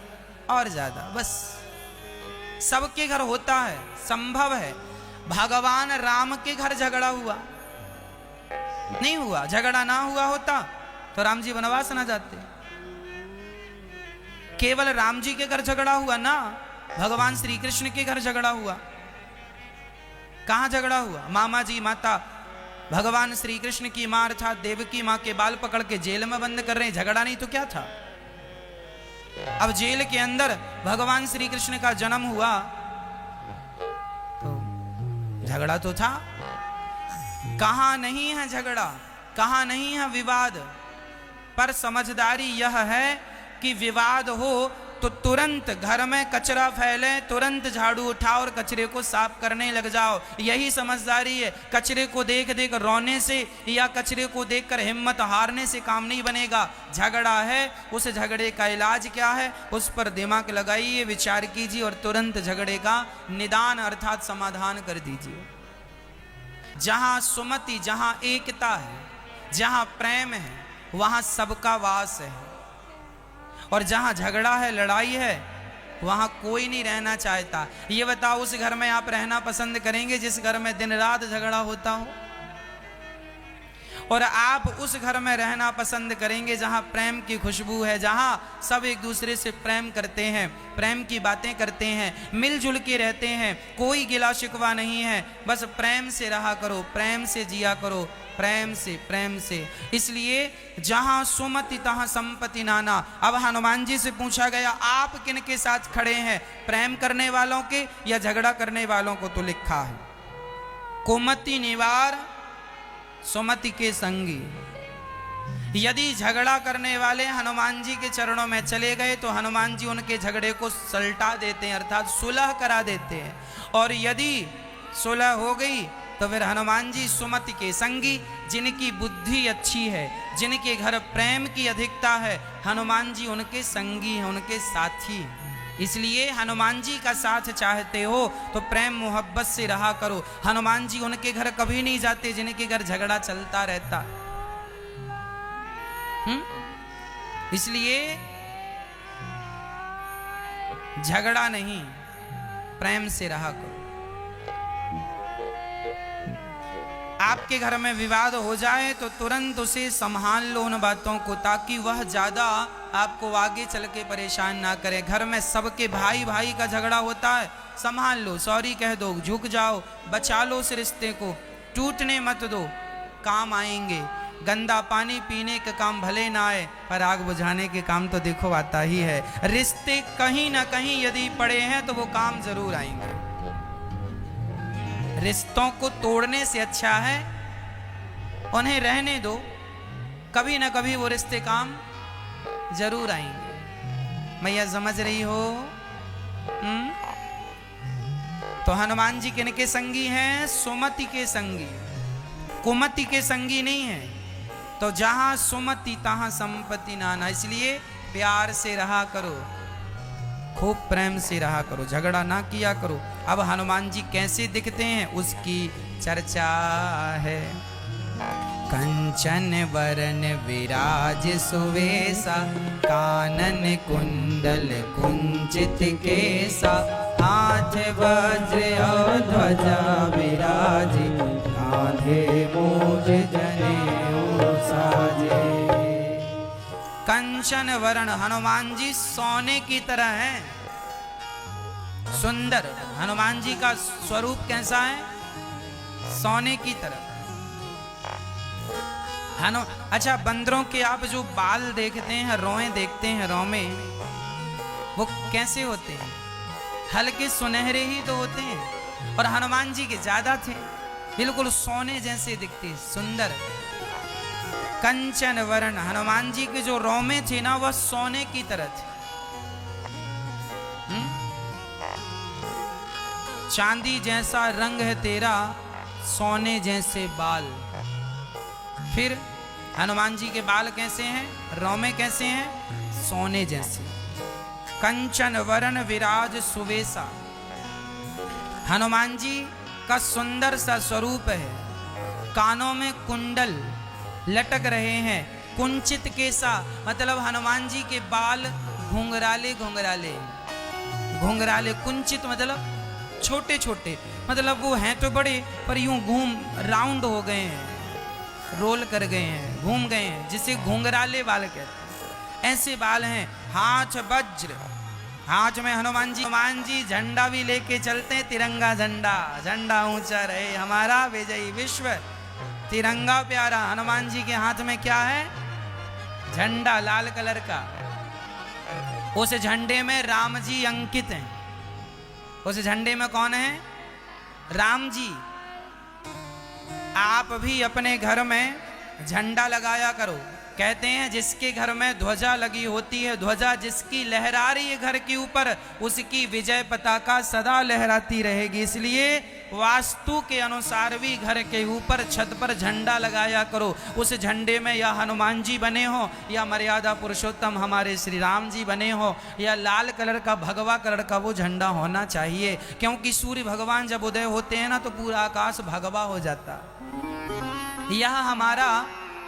और ज्यादा, बस सबके घर होता है, संभव है। भगवान राम के घर झगड़ा हुआ नहीं हुआ? झगड़ा ना हुआ होता तो राम जी वनवास ना जाते। केवल राम जी के घर झगड़ा हुआ ना, भगवान श्री कृष्ण के घर झगड़ा हुआ। कहां झगड़ा हुआ? मामा जी माता भगवान श्री कृष्ण की मां अर्थात देवकी मां के बाल पकड़ के जेल में बंद कर रहे हैं। झगड़ा नहीं तो क्या था? अब जेल के अंदर भगवान श्री कृष्ण का जन्म हुआ तो झगड़ा तो था। कहां नहीं है झगड़ा, कहां नहीं है विवाद। पर समझदारी यह है कि विवाद हो तो तुरंत घर में कचरा फैले, तुरंत झाड़ू उठाओ और कचरे को साफ करने लग जाओ। यही समझदारी है। कचरे को देख देख रोने से या कचरे को देखकर हिम्मत हारने से काम नहीं बनेगा। झगड़ा है, उस झगड़े का इलाज क्या है, उस पर दिमाग लगाइए, विचार कीजिए और तुरंत झगड़े का निदान अर्थात समाधान कर दीजिए। जहां सुमति, जहां एकता है, जहां प्रेम है, वहां सबका वास है। और जहां झगड़ा है, लड़ाई है, वहां कोई नहीं रहना चाहता। ये बताओ, उस घर में आप रहना पसंद करेंगे जिस घर में दिन रात झगड़ा होता हो? और आप उस घर में रहना पसंद करेंगे जहां प्रेम की खुशबू है, जहां सब एक दूसरे से प्रेम करते हैं, प्रेम की बातें करते हैं, मिलजुल के रहते हैं, कोई गिला शिकवा नहीं है, बस प्रेम से रहा करो, प्रेम से जिया करो, प्रेम से, प्रेम से। इसलिए जहां सुमति तहां संपत्ति नाना। अब हनुमान जी से पूछा गया, आप किन के साथ खड़े हैं, प्रेम करने वालों के या झगड़ा करने वालों को? तो लिखा है कुमति निवार सुमति के संगी। यदि झगड़ा करने वाले हनुमान जी के चरणों में चले गए तो हनुमान जी उनके झगड़े को सलटा देते हैं अर्थात सुलह करा देते हैं। और यदि सुलह हो गई तो फिर हनुमान जी सुमति के संगी, जिनकी बुद्धि अच्छी है, जिनके घर प्रेम की अधिकता है, हनुमान जी उनके संगी हैं, उनके साथी हैं। इसलिए हनुमान जी का साथ चाहते हो तो प्रेम मोहब्बत से रहा करो। हनुमान जी उनके घर कभी नहीं जाते जिनके घर झगड़ा चलता रहता। इसलिए झगड़ा नहीं, प्रेम से रहा करो। आपके घर में विवाद हो जाए तो तुरंत उसे संभाल लो उन बातों को, ताकि वह ज्यादा आपको आगे चल के परेशान ना करे। घर में सबके भाई भाई का झगड़ा होता है, संभाल लो, सॉरी कह दो, झुक जाओ, बचा लो उस रिश्ते को, टूटने मत दो, काम आएंगे। गंदा पानी पीने का काम भले ना आए, पर आग बुझाने के काम तो देखो आता ही है। रिश्ते कहीं ना कहीं यदि पड़े हैं तो वो काम जरूर आएंगे। रिश्तों को तोड़ने से अच्छा है उन्हें रहने दो, कभी ना कभी वो रिश्ते काम जरूर आएंगे। मैया समझ रही हो? तो हनुमान जी किनके संगी हैं? सुमति के संगी, कुमति के संगी नहीं है। तो जहां सुमति तहां संपत्ति नाना, इसलिए प्यार से रहा करो, खूब प्रेम से रहा करो, झगड़ा ना किया करो। अब हनुमान जी कैसे दिखते हैं उसकी चर्चा है। कंचन वरन विराज सुवेसा, कानन कुंडल कुंचित केसा, हाथ वज्र और ध्वजा विराजी, कांधे मूज जनेऊ साजे। कंचन वरण, हनुमान जी सोने की तरह हैं, सुंदर। हनुमान जी का स्वरूप कैसा है? सोने की तरह। अच्छा, बंदरों के आप जो बाल देखते हैं, रोए देखते हैं, रोमे वो कैसे होते हैं? हल्के सुनहरे ही तो होते हैं, और हनुमान जी के ज्यादा थे, बिल्कुल सोने जैसे दिखते, सुंदर। कंचन वरण, हनुमान जी के जो रोमे थे ना, वह सोने की तरह थे। चांदी जैसा रंग है तेरा, सोने जैसे बाल। फिर हनुमान जी के बाल कैसे हैं? रोमे कैसे हैं? सोने जैसे। कंचन वरण विराज सुवेसा, हनुमान जी का सुंदर सा स्वरूप है। कानों में कुंडल लटक रहे हैं, कुंचित केसा, मतलब हनुमान जी के बाल घुंघराले घुंघराले, घुंघराले, कुंचित मतलब छोटे छोटे, मतलब वो हैं तो बड़े पर यूं घूम राउंड हो गए हैं, रोल कर गए हैं, घूम गए हैं, जिसे घुंघराले बाल कहते हैं, ऐसे बाल हैं। हाथ वज्र, हाथ में हनुमान जी झंडा भी लेके चलते हैं, तिरंगा झंडा, झंडा ऊंचा रहे हमारा विजयी विश्व, तिरंगा प्यारा। हनुमान जी के हाथ में क्या है? झंडा लाल कलर का। उस झंडे में राम जी अंकित हैं। उस झंडे में कौन है? राम जी। आप भी अपने घर में झंडा लगाया करो। कहते हैं जिसके घर में ध्वजा लगी होती है, ध्वजा जिसकी लहरा रही है घर के ऊपर, उसकी विजय पताका सदा लहराती रहेगी। इसलिए वास्तु के अनुसार भी घर के ऊपर छत पर झंडा लगाया करो। उस झंडे में या हनुमान जी बने हो, या मर्यादा पुरुषोत्तम हमारे श्री राम जी बने हो, या लाल कलर का भगवा कलर का वो झंडा होना चाहिए। क्योंकि सूर्य भगवान जब उदय होते हैं ना, तो पूरा आकाश भगवा हो जाता। यह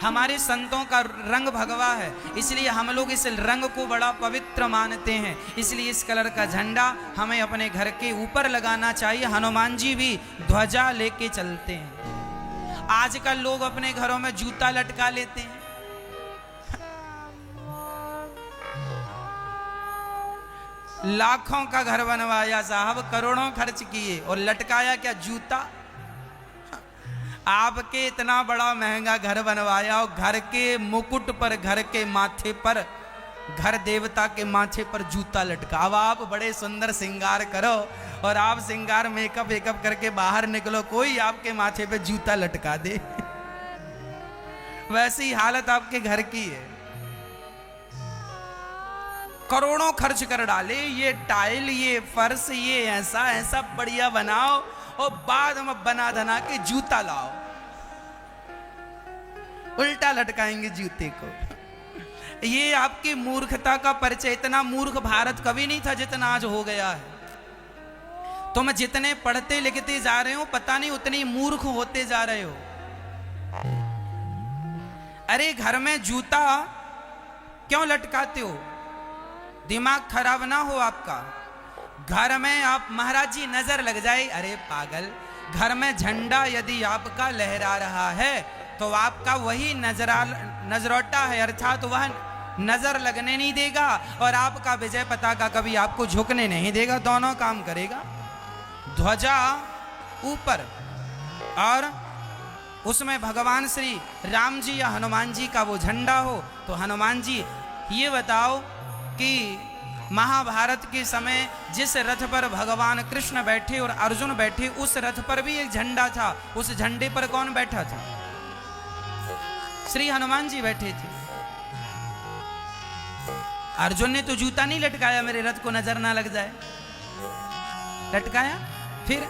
हमारे संतों का रंग भगवा है, इसलिए हम लोग इस रंग को बड़ा पवित्र मानते हैं। इसलिए इस कलर का झंडा हमें अपने घर के ऊपर लगाना चाहिए। हनुमान जी भी ध्वजा लेके चलते हैं। आजकल लोग अपने घरों में जूता लटका लेते हैं। लाखों का घर बनवाया साहब, करोड़ों खर्च किए, और लटकाया क्या? जूता। आपके इतना बड़ा महंगा घर बनवाया और घर के मुकुट पर, घर के माथे पर, घर देवता के माथे पर जूता लटका। अब आप बड़े सुंदर श्रृंगार करो और आप श्रृंगार मेकअप वेकअप करके बाहर निकलो, कोई आपके माथे पे जूता लटका दे। वैसी हालत आपके घर की है। करोड़ों खर्च कर डाले, ये टाइल, ये फर्श, ये ऐसा ऐसा बढ़िया बनाओ, और बाद में बना धना के जूता लाओ, उल्टा लटकाएंगे जूते को। ये आपकी मूर्खता का परिचय। इतना मूर्ख भारत कभी नहीं था जितना आज हो गया है। तुम जितने पढ़ते लिखते जा रहे हो, पता नहीं उतनी मूर्ख होते जा रहे हो। अरे घर में जूता क्यों लटकाते हो? दिमाग खराब ना हो आपका। घर में आप महाराज जी नजर लग जाए, अरे पागल, घर में झंडा यदि आपका लहरा रहा है तो आपका वही नजरौटा है, अर्थात वह नजर लगने नहीं देगा और आपका विजय पताका कभी आपको झुकने नहीं देगा, दोनों काम करेगा। ध्वजा ऊपर और उसमें भगवान श्री राम जी या हनुमान जी का वो झंडा हो, तो हनुमान जी ये बताओ कि महाभारत के समय जिस रथ पर भगवान कृष्ण बैठे और अर्जुन बैठे, उस रथ पर भी एक झंडा था, उस झंडे पर कौन बैठा था? श्री हनुमान जी बैठे थे। अर्जुन ने तो जूता नहीं लटकाया मेरे रथ को नजर ना लग जाए, लटकाया फिर?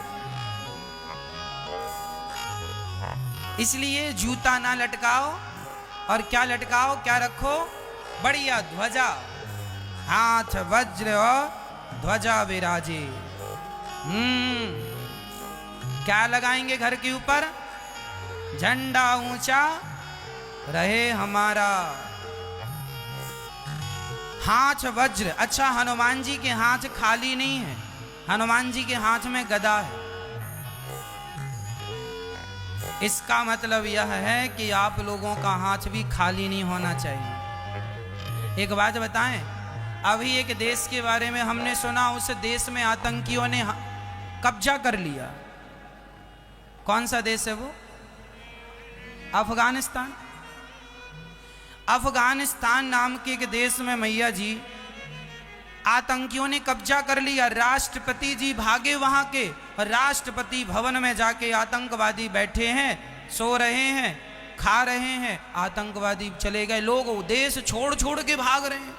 इसलिए जूता ना लटकाओ और क्या लटकाओ, क्या रखो? बढ़िया ध्वजा, हाथ वज्र और ध्वजा विराजे। क्या लगाएंगे घर के ऊपर? झंडा ऊंचा रहे हमारा, हाथ वज्र। अच्छा, हनुमान जी के हाथ खाली नहीं है, हनुमान जी के हाथ में गदा है। इसका मतलब यह है कि आप लोगों का हाथ भी खाली नहीं होना चाहिए। एक बात बताएं, अभी एक देश के बारे में हमने सुना, उस देश में आतंकियों ने कब्जा कर लिया। कौन सा देश है वो? अफगानिस्तान। अफगानिस्तान नाम के एक देश में मैया जी आतंकियों ने कब्जा कर लिया। राष्ट्रपति जी भागे वहां के, राष्ट्रपति भवन में जाके आतंकवादी बैठे हैं, सो रहे हैं, खा रहे हैं, आतंकवादी चले गए। लोग देश छोड़ छोड़ के भाग रहे हैं।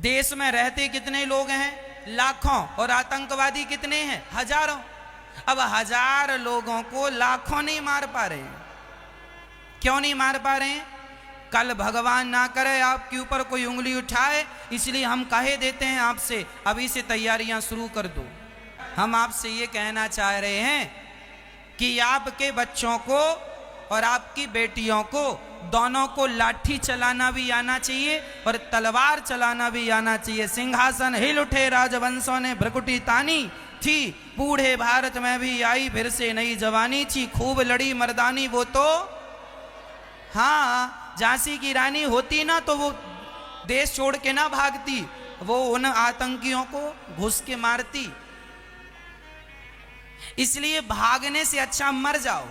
देश में रहते कितने लोग हैं? लाखों, और आतंकवादी कितने हैं? हजारों। अब 1000 लोगों को लाखों नहीं मार पा रहे हैं। क्यों नहीं मार पा रहे हैं? कल भगवान ना करे आपके ऊपर कोई उंगली उठाए, इसलिए हम कहे देते हैं आपसे, अभी से तैयारियां शुरू कर दो। हम आपसे ये कहना चाह रहे हैं कि आपके बच्चों को और आपकी बेटियों को, दोनों को लाठी चलाना भी आना चाहिए और तलवार चलाना भी आना चाहिए। सिंहासन हिल उठे राजवंशों ने भ्रकुटी तानी थी, बूढ़े भारत में भी आई फिर से नई जवानी थी, खूब लड़ी मर्दानी वो तो। हाँ, झांसी की रानी होती ना तो वो देश छोड़ के ना भागती, वो उन आतंकियों को घुस के मारती। इसलिए भागने से अच्छा मर जाओ,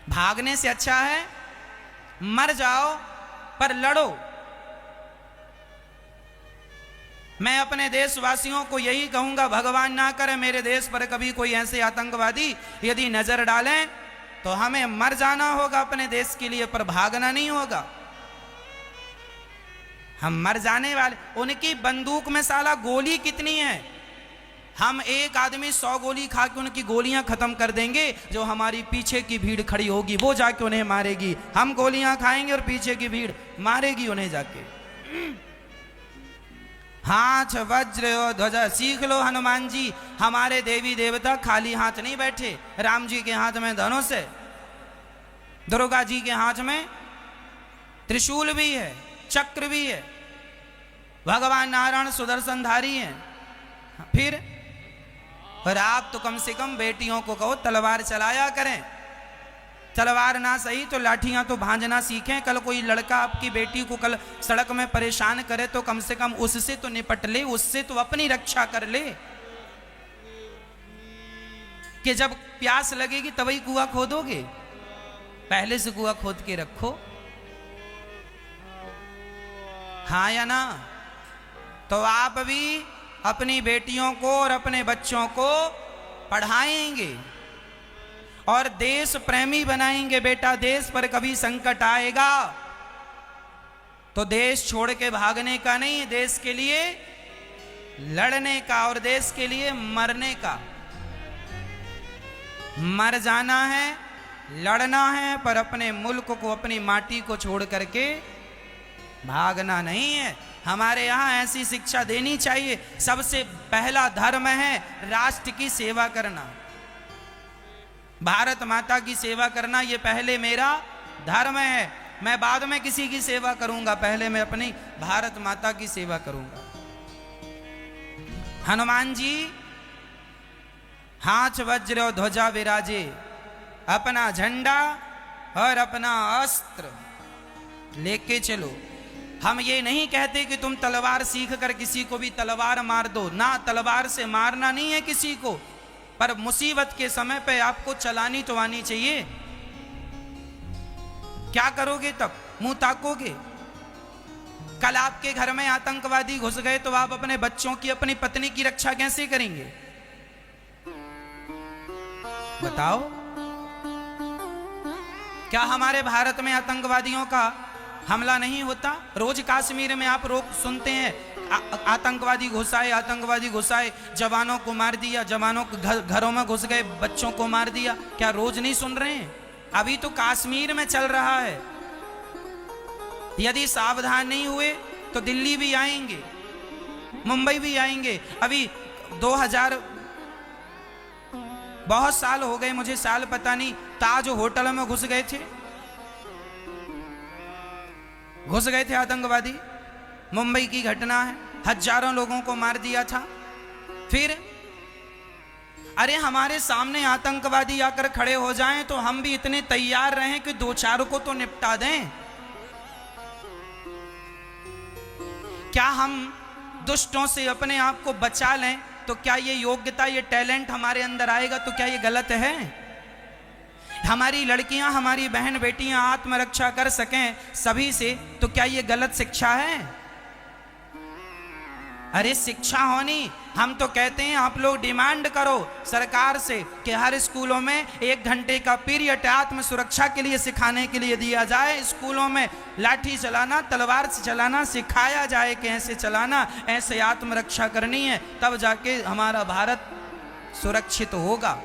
भागने से अच्छा है मर जाओ, पर लड़ो। मैं अपने देशवासियों को यही कहूंगा, भगवान ना करे मेरे देश पर कभी कोई ऐसे आतंकवादी यदि नजर डालें तो हमें मर जाना होगा अपने देश के लिए, पर भागना नहीं होगा। हम मर जाने वाले। उनकी बंदूक में साला गोली कितनी है? हम एक आदमी 100 गोली खा के उनकी गोलियां खत्म कर देंगे, जो हमारी पीछे की भीड़ खड़ी होगी वो जाके उन्हें मारेगी। हम गोलियां खाएंगे और पीछे की भीड़ मारेगी उन्हें जाके। हाथ वज्र और ध्वजा। सीख लो हनुमान जी, हमारे देवी देवता खाली हाथ नहीं बैठे। राम जी के हाथ में धनुष है, दुर्गा जी के हाथ में त्रिशूल भी है, चक्र भी है, भगवान नारायण सुदर्शनधारी हैं। फिर और आप तो कम से कम बेटियों को कहो तलवार चलाया करें। तलवार ना सही तो लाठियां तो भांजना सीखें। कल कोई लड़का आपकी बेटी को कल सड़क में परेशान करे तो कम से कम उससे तो निपट ले, उससे तो अपनी रक्षा कर ले। कि जब प्यास लगेगी तभी कुआं खोदोगे, पहले से कुआं खोद के रखो। हाँ या ना? तो आप भी अपनी बेटियों को और अपने बच्चों को पढ़ाएंगे और देश प्रेमी बनाएंगे। बेटा, देश पर कभी संकट आएगा तो देश छोड़ के भागने का नहीं, देश के लिए लड़ने का और देश के लिए मरने का। मर जाना है, लड़ना है, पर अपने मुल्क को, अपनी माटी को छोड़ करके भागना नहीं है। हमारे यहाँ ऐसी शिक्षा देनी चाहिए। सबसे पहला धर्म है राष्ट्र की सेवा करना, भारत माता की सेवा करना। ये पहले मेरा धर्म है। मैं बाद में किसी की सेवा करूंगा, पहले मैं अपनी भारत माता की सेवा करूंगा। हनुमान जी हाथ वज्र और ध्वजा विराजे, अपना झंडा और अपना अस्त्र लेके चलो। हम ये नहीं कहते कि तुम तलवार सीख कर किसी को भी तलवार मार दो ना, तलवार से मारना नहीं है किसी को, पर मुसीबत के समय पे आपको चलानी तो आनी चाहिए। क्या करोगे तब? मुंह ताकोगे? कल आपके घर में आतंकवादी घुस गए तो आप अपने बच्चों की, अपनी पत्नी की रक्षा कैसे करेंगे? बताओ। क्या हमारे भारत में आतंकवादियों का हमला नहीं होता? रोज कश्मीर में आप रोग सुनते हैं, आतंकवादी घुसाए, आतंकवादी घुसाए, जवानों को मार दिया, जवानों के घरों में घुस गए, बच्चों को मार दिया। क्या रोज नहीं सुन रहे हैं? अभी तो कश्मीर में चल रहा है। यदि सावधान नहीं हुए तो दिल्ली भी आएंगे, मुंबई भी आएंगे। अभी 2000 बहुत साल हो गए, मुझे साल पता नहीं, ताज होटल में घुस गए थे आतंकवादी। मुंबई की घटना है, हजारों लोगों को मार दिया था। फिर अरे हमारे सामने आतंकवादी आकर खड़े हो जाएं तो हम भी इतने तैयार रहें कि 2-4 को तो निपटा दें। क्या हम दुष्टों से अपने आप को बचा लें तो क्या ये योग्यता, ये टैलेंट हमारे अंदर आएगा तो क्या ये गलत है? हमारी लड़कियां, हमारी बहन बेटियां आत्मरक्षा कर सकें सभी से तो क्या ये गलत शिक्षा है? अरे शिक्षा होनी, हम तो कहते हैं आप लोग डिमांड करो सरकार से कि हर स्कूलों में 1 घंटे का पीरियड आत्म सुरक्षा के लिए सिखाने के लिए दिया जाए। स्कूलों में लाठी चलाना, तलवार से चलाना सिखाया जाए कि ऐसे चलाना, ऐसे आत्मरक्षा करनी है, तब जाके हमारा भारत सुरक्षित होगा।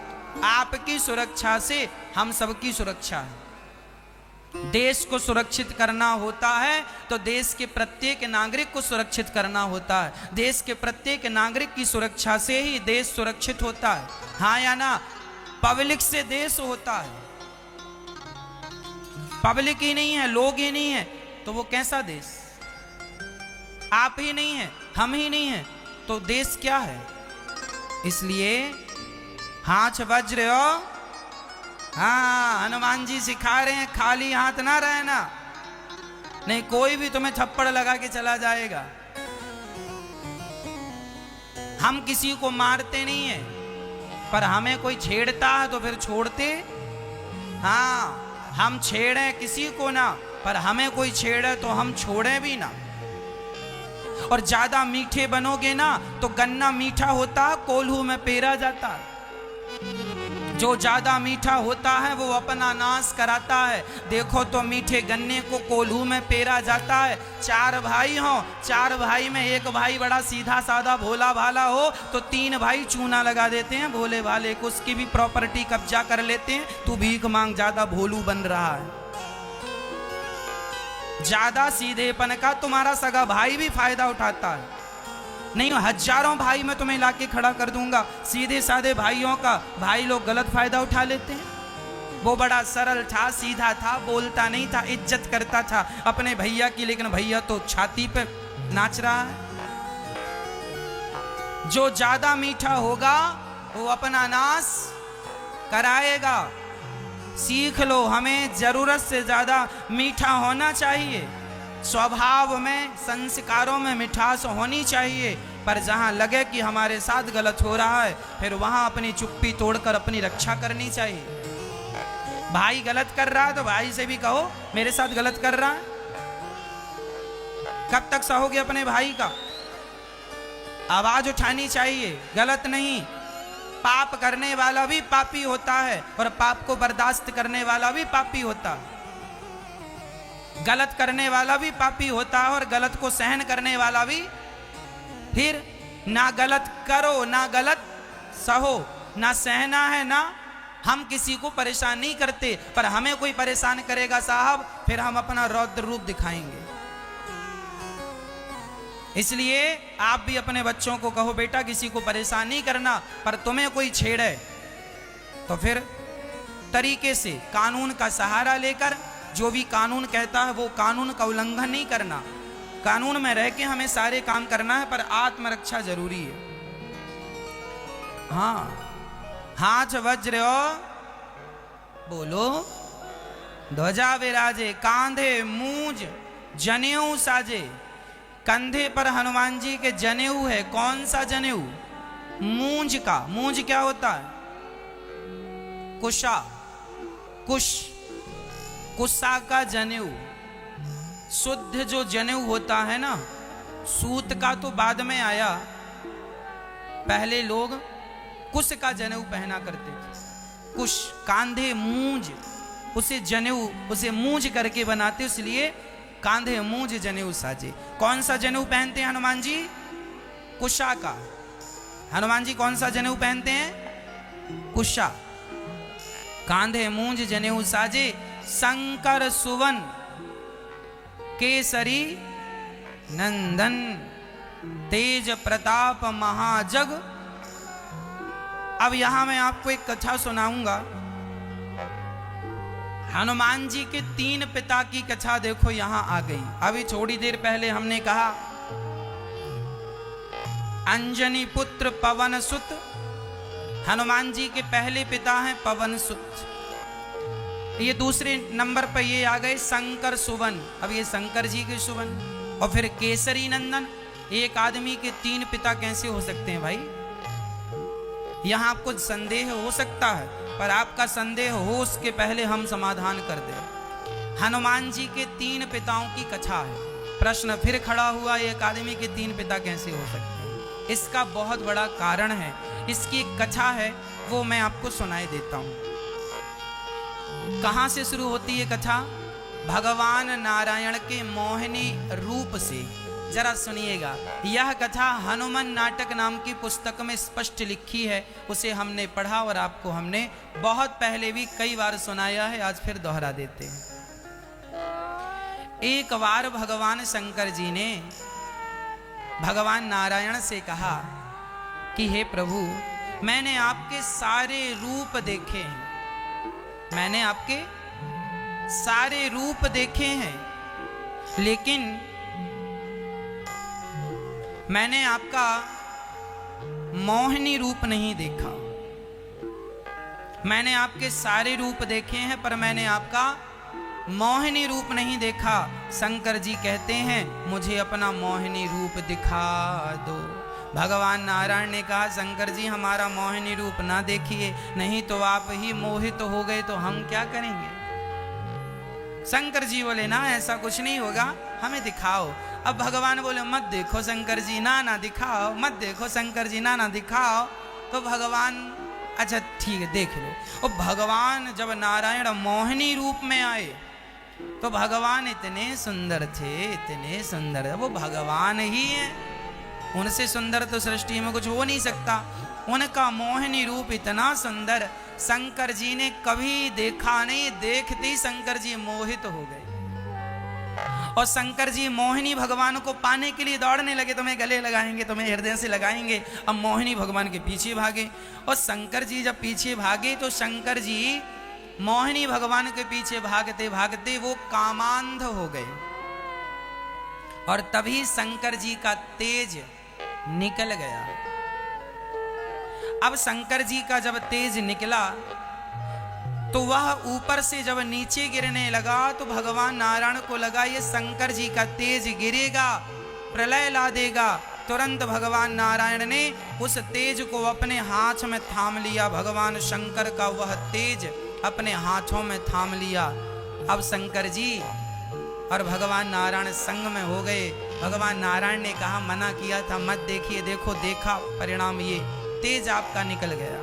आपकी सुरक्षा से हम सबकी सुरक्षा है। देश को सुरक्षित करना होता है तो देश के प्रत्येक नागरिक को सुरक्षित करना होता है। देश के प्रत्येक नागरिक की सुरक्षा से ही देश सुरक्षित होता है। हाँ या ना? पब्लिक से देश होता है। पब्लिक ही नहीं है, लोग ही नहीं है तो वो कैसा देश? आप ही नहीं है, हम ही नहीं है तो देश क्या है? इसलिए हाथ वज्र, हाँ हनुमान जी सिखा रहे हैं, खाली हाथ ना रहना, नहीं कोई भी तुम्हें थप्पड़ लगा के चला जाएगा। हम किसी को मारते नहीं है, पर हमें कोई छेड़ता है तो फिर छोड़ते? हाँ, हम छेड़े किसी को ना, पर हमें कोई छेड़े तो हम छोड़े भी ना। और ज्यादा मीठे बनोगे ना तो गन्ना मीठा होता, कोल्हू में पेरा जाता। जो ज्यादा मीठा होता है वो अपना नाश कराता है। देखो तो मीठे गन्ने को कोल्हू में पेरा जाता है। 4 भाई हो, 4 भाई में एक भाई बड़ा सीधा साधा भोला भाला हो तो 3 भाई चूना लगा देते हैं भोले भाले को, उसकी भी प्रॉपर्टी कब्जा कर लेते हैं। तू भीख मांग, ज्यादा भोलू बन रहा है। ज्यादा सीधेपन का तुम्हारा सगा भाई भी फायदा उठाता है। नहीं, हजारों भाई मैं तुम्हें लाके खड़ा कर दूंगा, सीधे साधे भाइयों का भाई लोग गलत फायदा उठा लेते हैं। वो बड़ा सरल था, सीधा था, बोलता नहीं था, इज्जत करता था अपने भैया की, लेकिन भैया तो छाती पे नाच रहा है। जो ज्यादा मीठा होगा वो अपना नाश कराएगा। सीख लो, हमें जरूरत से ज्यादा मीठा होना चाहिए। स्वभाव में, संस्कारों में मिठास होनी चाहिए, पर जहां लगे कि हमारे साथ गलत हो रहा है फिर वहां अपनी चुप्पी तोड़कर अपनी रक्षा करनी चाहिए। भाई गलत कर रहा है तो भाई से भी कहो मेरे साथ गलत कर रहा है। कब तक सहोगे अपने भाई का? आवाज उठानी चाहिए, गलत नहीं। पाप करने वाला भी पापी होता है और पाप को बर्दाश्त करने वाला भी पापी होता है। गलत करने वाला भी पापी होता है और गलत को सहन करने वाला भी। फिर ना गलत करो, ना गलत सहो, ना सहना है, ना हम किसी को परेशान नहीं करते, पर हमें कोई परेशान करेगा साहब फिर हम अपना रौद्र रूप दिखाएंगे। इसलिए आप भी अपने बच्चों को कहो बेटा किसी को परेशान नहीं करना, पर तुम्हें कोई छेड़े तो फिर तरीके से कानून का सहारा लेकर जो भी कानून कहता है वो कानून का उल्लंघन नहीं करना। कानून में रह के हमें सारे काम करना है, पर आत्मरक्षा जरूरी है। हाँ, हाथ वज्र बोलो, ध्वजा विराजे, कांधे मूंज जनेऊ साजे। कंधे पर हनुमान जी के जनेऊ है। कौन सा जनेऊ? मूंज का। मूंज क्या होता है? कुशा, कुश, कुशा का जनेऊ। शुद्ध जो जनेऊ होता है ना, सूत का तो बाद में आया, पहले लोग कुश का जनेऊ पहना करते थे। कुश, कांधे मूंज, उसे जनेऊ, उसे मूंज करके बनाते, इसलिए कांधे मूंज जनेऊ साजे। कौन सा जनेऊ पहनते हैं हनुमान जी? कुशा का। हनुमान जी कौन सा जनेऊ पहनते हैं? कुशा। कांधे मूंज जनेऊ साजे, शंकर सुवन केसरी नंदन, तेज प्रताप महाजग। अब यहां मैं आपको एक कथा सुनाऊंगा। हनुमान जी के 3 पिता की कथा देखो यहां आ गई। अभी थोड़ी देर पहले हमने कहा अंजनी पुत्र पवन सुत। हनुमान जी के पहले पिता हैं पवन सुत। ये दूसरे नंबर पर ये आ गए शंकर सुवन। अब ये शंकर जी के सुवन, और फिर केसरी नंदन। एक आदमी के 3 पिता कैसे हो सकते हैं भाई? यहां आपको संदेह हो सकता है, पर आपका संदेह हो उसके पहले हम समाधान कर दें। हनुमान जी के 3 पिताओं की कथा है। प्रश्न फिर खड़ा हुआ, एक आदमी के 3 पिता कैसे हो सकते हैं? इसका बहुत बड़ा कारण है। इसकी एक कथा है, वो मैं आपको सुनाई देता हूं। कहां से शुरू होती है कथा? भगवान नारायण के मोहिनी रूप से। जरा सुनिएगा, यह कथा हनुमान नाटक नाम की पुस्तक में स्पष्ट लिखी है। उसे हमने पढ़ा और आपको हमने बहुत पहले भी कई बार सुनाया है, आज फिर दोहरा देते हैं। एक बार भगवान शंकर जी ने भगवान नारायण से कहा कि हे प्रभु, मैंने आपके सारे रूप देखे हैं, मैंने आपके सारे रूप देखे हैं, लेकिन मैंने आपका मोहिनी रूप नहीं देखा। मैंने आपके सारे रूप देखे हैं, पर मैंने आपका मोहिनी रूप नहीं देखा। शंकर जी कहते हैं मुझे अपना मोहिनी रूप दिखा दो। भगवान नारायण ने कहा शंकर जी हमारा मोहिनी रूप ना देखिए, नहीं तो आप ही मोहित हो गए तो हम क्या करेंगे। शंकर जी बोले ना ऐसा कुछ नहीं होगा, हमें दिखाओ। अब भगवान बोले मत देखो शंकर जी, ना दिखाओ, मत देखो शंकर जी, ना दिखाओ। तो भगवान अच्छा ठीक है देख लो। और भगवान जब नारायण मोहिनी रूप में आए तो भगवान इतने सुंदर थे, इतने सुंदर, वो भगवान ही हैं, उनसे सुंदर तो सृष्टि में कुछ हो नहीं सकता। उनका मोहिनी रूप इतना सुंदर शंकर जी ने कभी देखा नहीं। देखते ही शंकर जी मोहित हो गए और शंकर जी मोहिनी भगवान को पाने के लिए दौड़ने लगे। तुम्हें गले लगाएंगे, तुम्हें हृदय से लगाएंगे। अब मोहिनी भगवान के पीछे भागे और शंकर जी जब पीछे भागे तो शंकर जी मोहिनी भगवान के पीछे भागते भागते वो कामांध हो गए और तभी शंकर जी का तेज निकल गया। अब शंकर जी का जब तेज निकला तो वह ऊपर से जब नीचे गिरने लगा तो भगवान नारायण को लगा ये शंकर जी का तेज गिरेगा, प्रलय ला देगा। तुरंत भगवान नारायण ने उस तेज को अपने हाथ में थाम लिया। भगवान शंकर का वह तेज अपने हाथों में थाम लिया। अब शंकर जी और भगवान नारायण संग में हो गए। भगवान नारायण ने कहा मना किया था मत देखिए, देखो देखा, परिणाम ये तेज आपका निकल गया।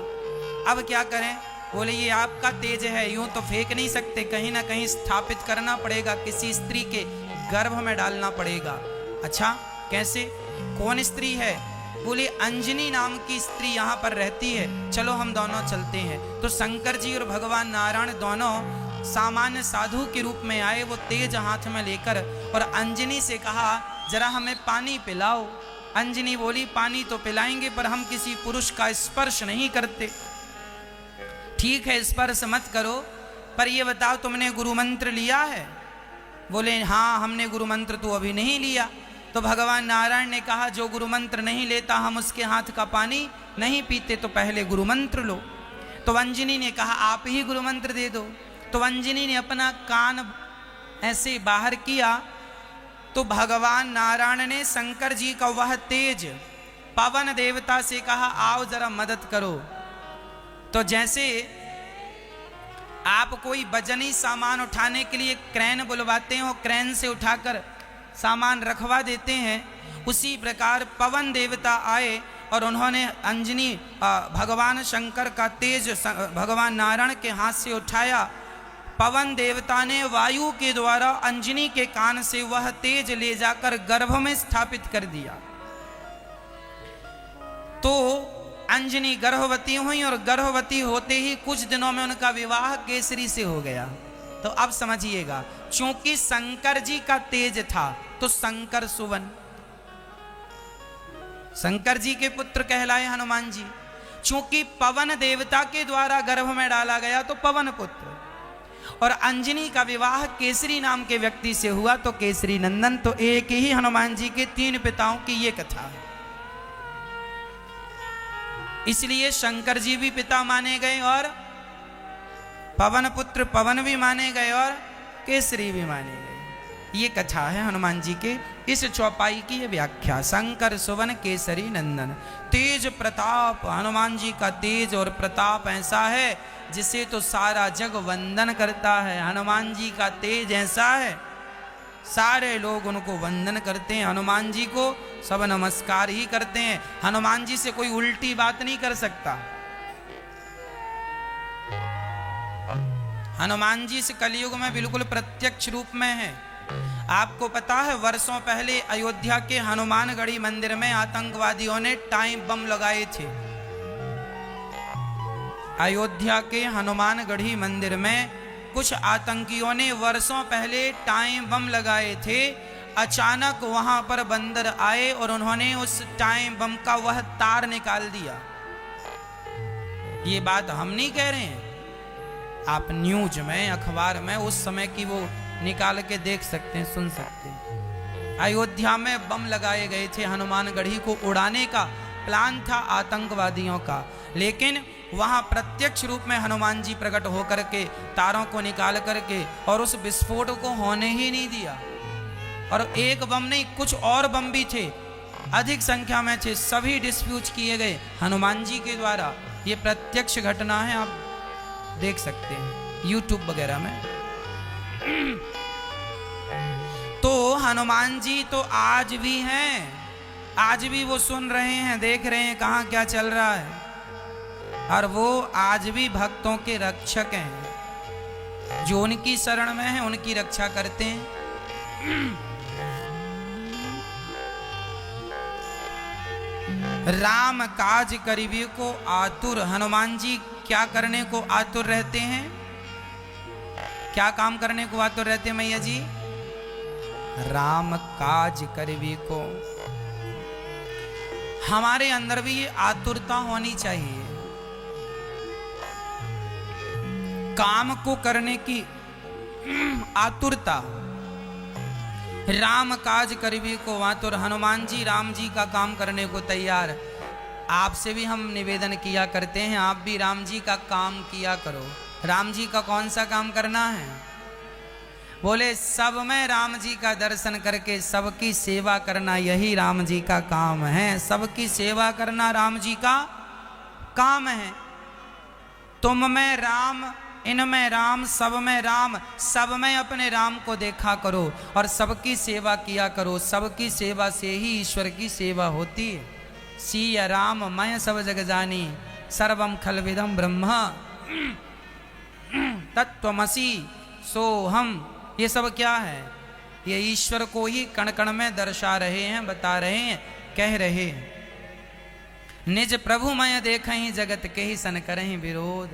अब क्या करें? बोले ये आपका तेज है, यूं तो फेंक नहीं सकते, कहीं ना कहीं स्थापित करना पड़ेगा, किसी स्त्री के गर्भ में डालना पड़ेगा। अच्छा कैसे? कौन स्त्री है? बोले अंजनी नाम की स्त्री यहाँ पर रहती है, चलो हम दोनों चलते हैं। तो शंकर जी और भगवान नारायण दोनों सामान्य साधु के रूप में आए, वो तेज हाथ में लेकर, और अंजनी से कहा जरा हमें पानी पिलाओ। अंजनी बोली पानी तो पिलाएंगे पर हम किसी पुरुष का स्पर्श नहीं करते। ठीक है स्पर्श मत करो, पर ये बताओ तुमने गुरु मंत्र लिया है? बोले हाँ हमने गुरु मंत्र तो अभी नहीं लिया। तो भगवान नारायण ने कहा जो गुरु मंत्र नहीं लेता हम उसके हाथ का पानी नहीं पीते, तो पहले गुरु मंत्र लो। तो अंजनी ने कहा आप ही गुरु मंत्र दे दो। तो अंजनी ने अपना कान ऐसे बाहर किया, तो भगवान नारायण ने शंकर जी का वह तेज पवन देवता से कहा आओ जरा मदद करो। तो जैसे आप कोई वजनी सामान उठाने के लिए क्रेन बुलवाते हो, क्रेन से उठाकर सामान रखवा देते हैं, उसी प्रकार पवन देवता आए और उन्होंने अंजनी भगवान शंकर का तेज भगवान नारायण के हाथ से उठाया। पवन देवता ने वायु के द्वारा अंजनी के कान से वह तेज ले जाकर गर्भ में स्थापित कर दिया। तो अंजनी गर्भवती हुई और गर्भवती होते ही कुछ दिनों में उनका विवाह केसरी से हो गया। तो अब समझिएगा, चूंकि शंकर जी का तेज था तो शंकर सुवन, शंकर जी के पुत्र कहलाए हनुमान जी। चूंकि पवन देवता के द्वारा गर्भ में डाला गया तो पवन पुत्र, और अंजनी का विवाह केसरी नाम के व्यक्ति से हुआ तो केसरी नंदन। तो एक ही हनुमान जी के 3 पिताओं की ये कथा है। इसलिए शंकर जी भी पिता माने गए और पवन पुत्र पवन भी माने गए और केसरी भी माने गए। ये कथा है हनुमान जी के इस चौपाई की ये व्याख्या। शंकर सुवन केसरी नंदन, तेज प्रताप, हनुमान जी का तेज और प्रताप ऐसा है जिसे तो सारा जग वंदन करता है। हनुमान जी का तेज ऐसा है सारे लोग उनको वंदन करते हैं, हनुमान जी को सब नमस्कार ही करते हैं। हनुमान जी से कोई उल्टी बात नहीं कर सकता। हनुमान जी से कलयुग में बिल्कुल प्रत्यक्ष रूप में है। आपको पता है वर्षों पहले अयोध्या के हनुमानगढ़ी मंदिर में आतंकवादियों ने टाइम बम लगाए थे। अयोध्या के हनुमानगढ़ी मंदिर में कुछ आतंकियों ने वर्षों पहले टाइम बम लगाए थे। अचानक वहां पर बंदर आए और उन्होंने उस टाइम बम का वह तार निकाल दिया। ये बात हम नहीं कह रहे हैं, आप न्यूज में अखबार में उस समय की वो निकाल के देख सकते हैं, सुन सकते हैं। अयोध्या में बम लगाए गए थे, हनुमानगढ़ी को उड़ाने का प्लान था आतंकवादियों का, लेकिन वहां प्रत्यक्ष रूप में हनुमान जी प्रकट होकर के तारों को निकाल करके और उस विस्फोट को होने ही नहीं दिया। और एक बम नहीं, कुछ और बम भी थे, अधिक संख्या में थे, सभी डिस्फ्यूज किए गए हनुमान जी के द्वारा। ये प्रत्यक्ष घटना है, आप देख सकते हैं यूट्यूब वगैरह में। तो हनुमान जी तो आज भी हैं, आज भी वो सुन रहे हैं, देख रहे हैं कहाँ क्या चल रहा है, और वो आज भी भक्तों के रक्षक हैं। जो उनकी शरण में है उनकी रक्षा करते हैं। राम काज करिबे को आतुर, हनुमान जी क्या करने को आतुर रहते हैं? क्या काम करने को आतुर रहते हैं मैया जी? राम काज करिबे को। हमारे अंदर भी ये आतुरता होनी चाहिए, काम को करने की आतुरता। राम काज करिबे को आतुर, हनुमान जी राम जी का काम करने को तैयार। आपसे भी हम निवेदन किया करते हैं, आप भी राम जी का काम किया करो। राम जी का कौन सा काम करना है? बोले सब में राम जी का दर्शन करके सबकी सेवा करना, यही राम जी का काम है। सबकी सेवा करना राम जी का काम है। तुम में राम, इनमें राम, सब में राम, सब में अपने राम को देखा करो और सबकी सेवा किया करो। सबकी सेवा से ही ईश्वर की सेवा होती है। सीय राम मैं सब जग जानी, सर्वम खलविदम ब्रह्म तत्त्वमसि सोहम। ये सब क्या है? ये ईश्वर को ही कण कण में दर्शा रहे हैं, बता रहे हैं, कह रहे हैं। निज प्रभु मैं देखहीं जगत के ही सन करहीं विरोध।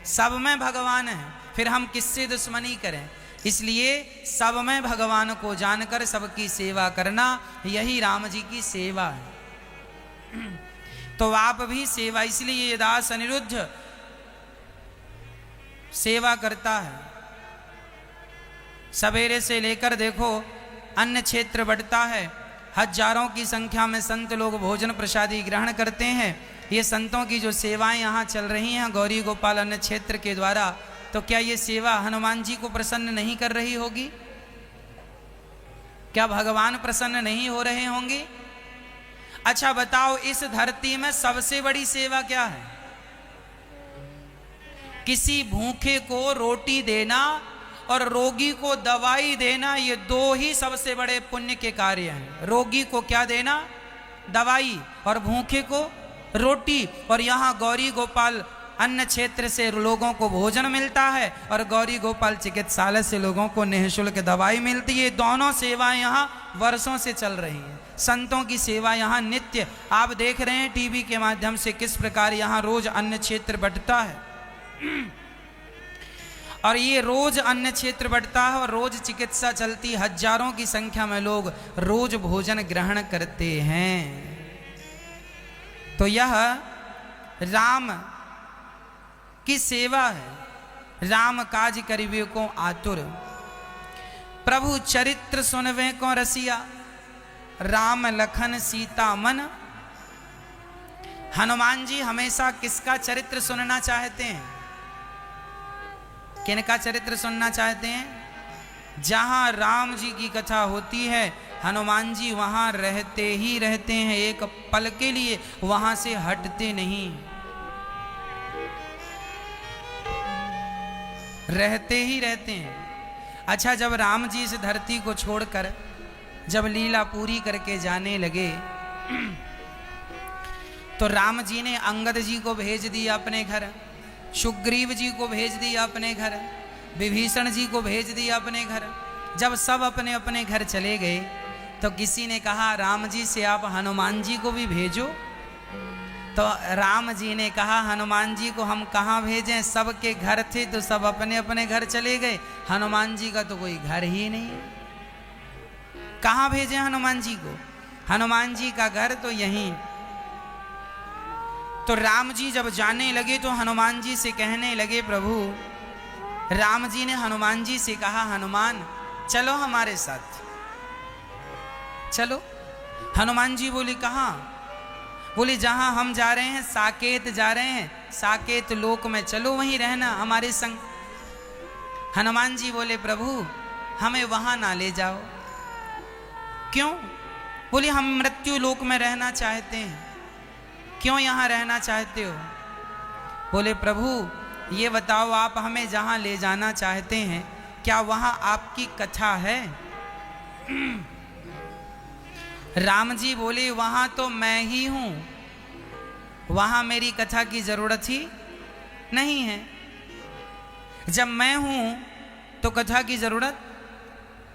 सब में भगवान है, फिर हम किससे दुश्मनी करें? इसलिए सब में भगवान को जानकर सबकी सेवा करना, यही राम जी की सेवा है। तो आप भी सेवा, इसलिए ये दास अनिरुद्ध सेवा करता है। सवेरे से लेकर देखो अन्य क्षेत्र बढ़ता है, हजारों की संख्या में संत लोग भोजन प्रसादी ग्रहण करते हैं। ये संतों की जो सेवाएं यहाँ चल रही हैं गौरी गोपाल अन्न क्षेत्र के द्वारा, तो क्या ये सेवा हनुमान जी को प्रसन्न नहीं कर रही होगी? क्या भगवान प्रसन्न नहीं हो रहे होंगे? अच्छा बताओ, इस धरती में सबसे बड़ी सेवा क्या है? किसी भूखे को रोटी देना और रोगी को दवाई देना, ये दो ही सबसे बड़े पुण्य के कार्य हैं। रोगी को क्या देना? दवाई, और भूखे को रोटी। और यहाँ गौरी गोपाल अन्न क्षेत्र से लोगों को भोजन मिलता है और गौरी गोपाल चिकित्सालय से लोगों को निःशुल्क दवाई मिलती है। दोनों सेवाएं यहाँ वर्षों से चल रही हैं। संतों की सेवा यहाँ नित्य, आप देख रहे हैं टीवी के माध्यम से किस प्रकार यहाँ रोज अन्न क्षेत्र बढ़ता है। और ये रोज अन्न क्षेत्र बढ़ता है और रोज चिकित्सा चलती, हजारों की संख्या में लोग रोज भोजन ग्रहण करते हैं। तो यह राम की सेवा है। राम काज करिबे को आतुर, प्रभु चरित्र सुनवे को रसिया, राम लखन सीता मन। हनुमान जी हमेशा किसका चरित्र सुनना चाहते हैं? किनका चरित्र सुनना चाहते हैं? जहां राम जी की कथा होती है हनुमान जी वहां रहते ही रहते हैं, एक पल के लिए वहां से हटते नहीं, रहते ही रहते हैं। अच्छा, जब राम जी इस धरती को छोड़कर जब लीला पूरी करके जाने लगे तो राम जी ने अंगद जी को भेज दिया अपने घर, सुग्रीव जी को भेज दिया अपने घर, विभीषण जी को भेज दिया अपने घर। जब सब अपने अपने घर चले गए तो किसी ने कहा राम जी से आप हनुमान जी को भी भेजो। तो राम जी ने कहा हनुमान जी को हम कहाँ भेजें, सबके घर थे तो सब अपने अपने घर चले गए, हनुमान जी का तो कोई घर ही नहीं है, कहाँ भेजें हनुमान जी को? हनुमान जी का घर तो यहीं। तो राम जी जब जाने लगे तो हनुमान जी से कहने लगे प्रभु, राम जी ने हनुमान जी से कहा हनुमान चलो हमारे साथ, चलो। हनुमान जी बोले कहाँ? बोले जहां हम जा रहे हैं, साकेत जा रहे हैं, साकेत लोक में चलो, वहीं रहना हमारे संग। हनुमान जी बोले प्रभु हमें वहां ना ले जाओ। क्यों? बोले हम मृत्यु लोक में रहना चाहते हैं। क्यों यहाँ रहना चाहते हो? बोले प्रभु ये बताओ आप हमें जहां ले जाना चाहते हैं क्या वहां आपकी कथा है? राम जी बोले वहां तो मैं ही हूं, वहां मेरी कथा की जरूरत ही नहीं है। जब मैं हूं तो कथा की जरूरत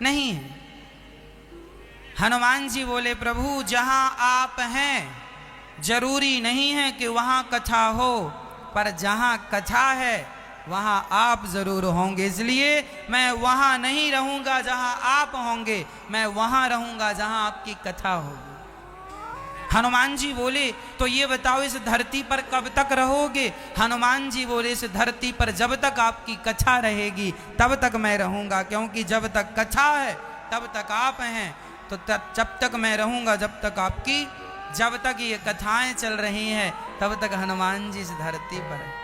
नहीं है। हनुमान जी बोले प्रभु जहां आप हैं जरूरी नहीं है कि वहां कथा हो, पर जहां कथा है वहां आप जरूर होंगे, इसलिए मैं वहां नहीं रहूंगा जहां आप होंगे, मैं वहां रहूंगा जहां आपकी कथा होगी। हनुमान जी बोले तो ये बताओ इस धरती पर कब तक रहोगे? हनुमान जी बोले इस धरती पर जब तक आपकी कथा रहेगी तब तक मैं रहूंगा, क्योंकि जब तक कथा है तब तक आप हैं, तो जब तक मैं रहूंगा, जब तक आपकी, जब तक ये कथाएं चल रही हैं तब तक हनुमान जी इस धरती पर है।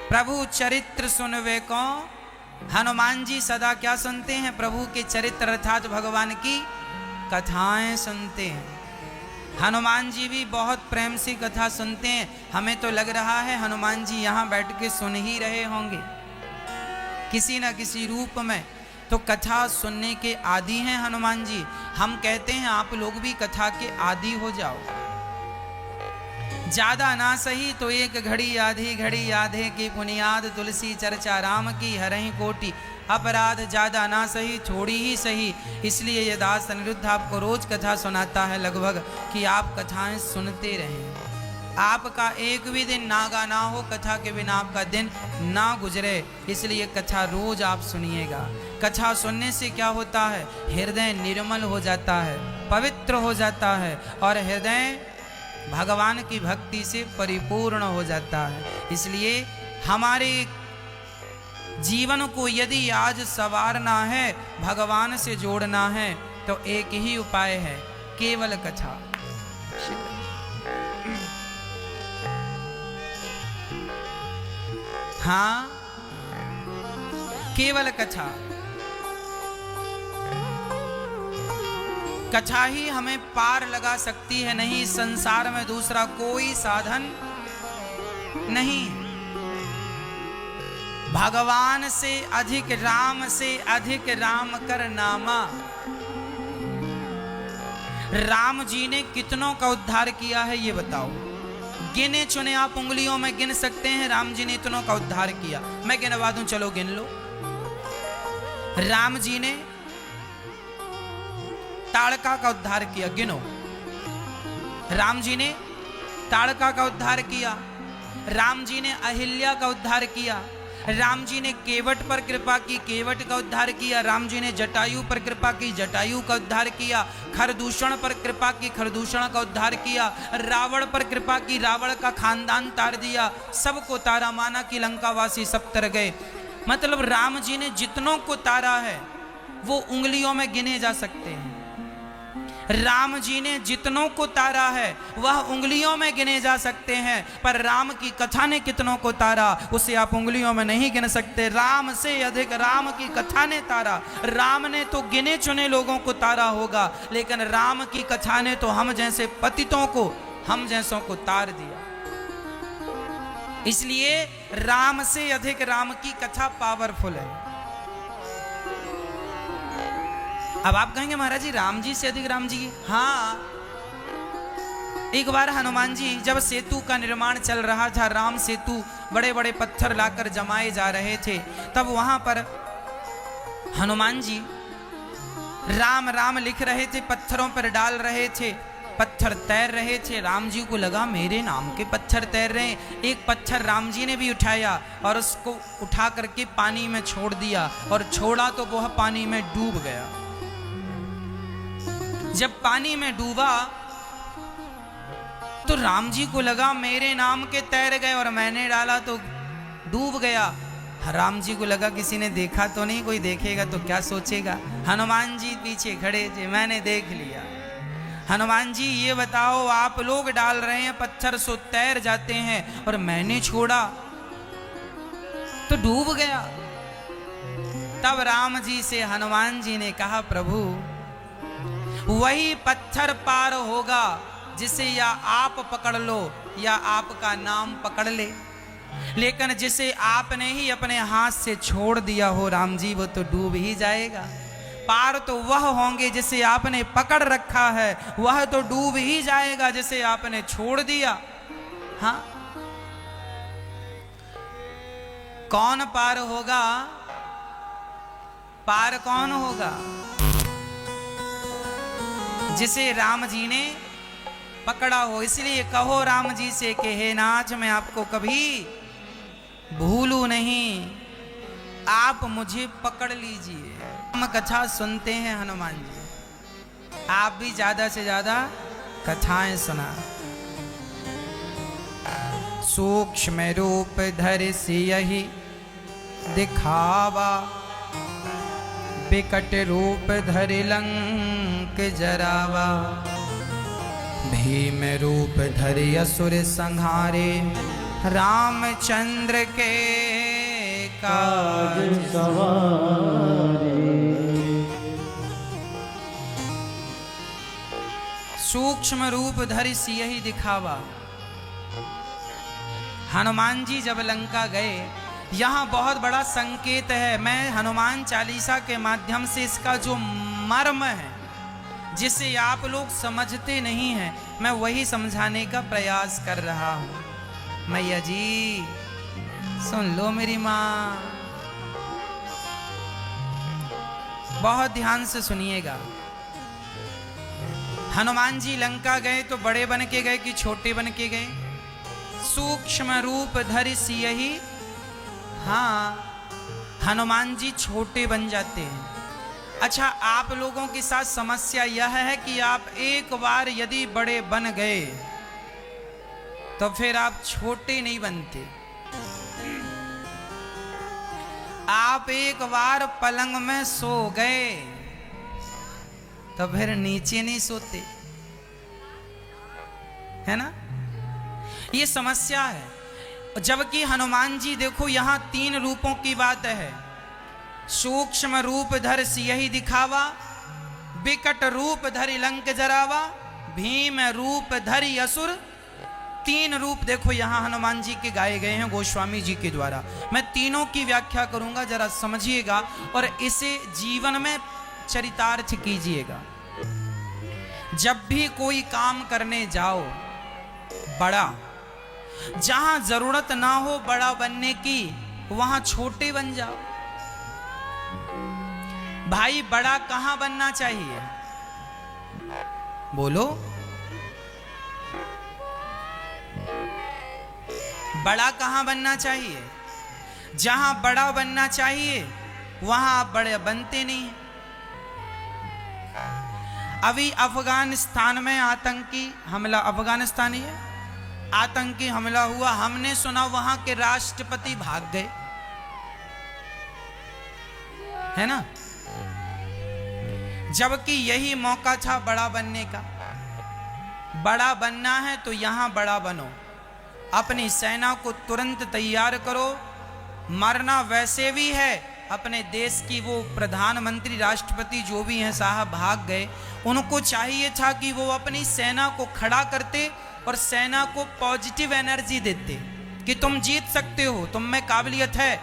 प्रभु चरित्र सुनवे को, हनुमान जी सदा क्या सुनते हैं? प्रभु के चरित्र अर्थात भगवान की कथाएं सुनते हैं। हनुमान जी भी बहुत प्रेम से कथा सुनते हैं। हमें तो लग रहा है हनुमान जी यहाँ बैठ के सुन ही रहे होंगे किसी न किसी रूप में, तो कथा सुनने के आदी हैं हनुमान जी। हम कहते हैं आप लोग भी कथा के आदी हो जाओ, ज्यादा ना सही तो एक घड़ी आधी घड़ी आधे की बुनियाद, तुलसी चर्चा राम की हरहि कोटि अपराध, ज्यादा ना सही थोड़ी ही सही। इसलिए ये दास अनिरुद्ध आपको रोज कथा सुनाता है लगभग, कि आप कथाएं सुनते रहें। आपका एक भी दिन नागा ना हो कथा के बिना, आपका दिन ना गुजरे, इसलिए कथा रोज आप सुनिएगा। कथा सुनने से क्या होता है? हृदय निर्मल हो जाता है, पवित्र हो जाता है और हृदय भगवान की भक्ति से परिपूर्ण हो जाता है। इसलिए हमारे जीवन को यदि आज संवारना है, भगवान से जोड़ना है, तो एक ही उपाय है, केवल कथा। हाँ, केवल कथा। कथा ही हमें पार लगा सकती है, नहीं संसार में दूसरा कोई साधन नहीं। भगवान से अधिक राम कर नामा। राम जी ने कितनों का उद्धार किया है ये बताओ। गिने चुने आप उंगलियों में गिन सकते हैं, राम जी ने इतनों का उद्धार किया। मैं गिनवा दूं, चलो गिन लो। राम जी ने ताड़का का उद्धार किया, गिनो। राम जी ने ताड़का का उद्धार किया, राम जी ने अहिल्या का उद्धार किया, राम जी ने केवट पर कृपा की, केवट का उद्धार किया, राम जी ने जटायु पर कृपा की, जटायु का उद्धार किया, खरदूषण पर कृपा की, खरदूषण का उद्धार किया, रावण पर कृपा की, रावण का खानदान तार दिया, सबको तारा, माना कि लंकावासी सब तर गए। मतलब राम जी ने जितनों को तारा है वो उंगलियों में गिने जा सकते हैं। राम जी ने जितनों को तारा है वह उंगलियों में गिने जा सकते हैं, पर राम की कथा ने कितनों को तारा उसे आप उंगलियों में नहीं गिन सकते। राम से अधिक राम की कथा ने तारा। राम ने तो गिने चुने लोगों को तारा होगा, लेकिन राम की कथा ने तो हम जैसे पतितों को, हम जैसों को तार दिया। इसलिए राम से अधिक राम की कथा पावरफुल है। अब आप कहेंगे महाराज जी राम जी से अधिक राम जी की? हाँ, एक बार हनुमान जी जब सेतु का निर्माण चल रहा था, राम सेतु, बड़े बड़े पत्थर लाकर जमाए जा रहे थे, तब वहां पर हनुमान जी राम राम लिख रहे थे, पत्थरों पर डाल रहे थे, पत्थर तैर रहे थे। राम जी को लगा मेरे नाम के पत्थर तैर रहे हैं। एक पत्थर राम जी ने भी उठाया और उसको उठा करके पानी में छोड़ दिया, और छोड़ा तो वह पानी में डूब गया। जब पानी में डूबा तो राम जी को लगा मेरे नाम के तैर गए और मैंने डाला तो डूब गया। राम जी को लगा किसी ने देखा तो नहीं, कोई देखेगा तो क्या सोचेगा। हनुमान जी पीछे खड़े थे, मैंने देख लिया। हनुमान जी ये बताओ, आप लोग डाल रहे हैं पत्थर सो तैर जाते हैं और मैंने छोड़ा तो डूब गया। तब राम जी से हनुमान जी ने कहा प्रभु वही पत्थर पार होगा जिसे या आप पकड़ लो या आपका नाम पकड़ ले, लेकिन जिसे आपने ही अपने हाथ से छोड़ दिया हो राम जी, वो तो डूब ही जाएगा। पार तो वह होंगे जिसे आपने पकड़ रखा है, वह तो डूब ही जाएगा जिसे आपने छोड़ दिया। हाँ, कौन पार होगा? पार कौन होगा? जिसे राम जी ने पकड़ा हो। इसलिए कहो राम जी से कि हे नाथ, मैं आपको कभी भूलू नहीं, आप मुझे पकड़ लीजिए। हम कथा सुनते हैं हनुमान जी, आप भी ज्यादा से ज्यादा कथाएं सुना। सूक्ष्म रूप धरि सियहि दिखावा, विकट रूप धरि लंक जरावा, भीम रूप धरि असुर संहारे, रामचंद्र के काज सवारे। सूक्ष्म रूप धरि सियहि दिखावा। हनुमान जी जब लंका गए, यहाँ बहुत बड़ा संकेत है। मैं हनुमान चालीसा के माध्यम से इसका जो मर्म है, जिसे आप लोग समझते नहीं हैं, मैं वही समझाने का प्रयास कर रहा हूँ। मैया जी सुन लो मेरी माँ, बहुत ध्यान से सुनिएगा। हनुमान जी लंका गए तो बड़े बन के गए कि छोटे बन के गए? सूक्ष्म रूप धरि सियहि। हाँ, हनुमान जी छोटे बन जाते हैं। अच्छा, आप लोगों के साथ समस्या यह है कि आप एक बार यदि बड़े बन गए तो फिर आप छोटे नहीं बनते। आप एक बार पलंग में सो गए तो फिर नीचे नहीं सोते, है ना? ये समस्या है। जबकि हनुमान जी देखो यहां 3 रूपों की बात है। सूक्ष्म रूप धर सियहि दिखावा, विकट रूप धरि लंक जरावा, भीम रूप धरि असुर। 3 रूप देखो यहां हनुमान जी के गाए गए हैं गोस्वामी जी के द्वारा। मैं तीनों की व्याख्या करूंगा, जरा समझिएगा और इसे जीवन में चरितार्थ कीजिएगा। जब भी कोई काम करने जाओ, बड़ा, जहां जरूरत ना हो बड़ा बनने की, वहां छोटे बन जाओ। भाई बड़ा कहां बनना चाहिए? बोलो, बड़ा कहां बनना चाहिए? जहां बड़ा बनना चाहिए वहां आप बड़े बनते नहीं। अभी अफगानिस्तान में आतंकी हमला, अफगानिस्तान ही है, आतंकी हमला हुआ, हमने सुना वहां के राष्ट्रपति भाग गए, है ना? जबकि यही मौका था बड़ा बनने का। बड़ा बनना है तो यहां बड़ा बनो, अपनी सेना को तुरंत तैयार करो। मरना वैसे भी है, अपने देश की वो प्रधानमंत्री राष्ट्रपति जो भी हैं साहब भाग गए, उनको चाहिए था कि वो अपनी सेना को खड़ा करते और सेना को पॉजिटिव एनर्जी देते कि तुम जीत सकते हो, तुम में काबिलियत है,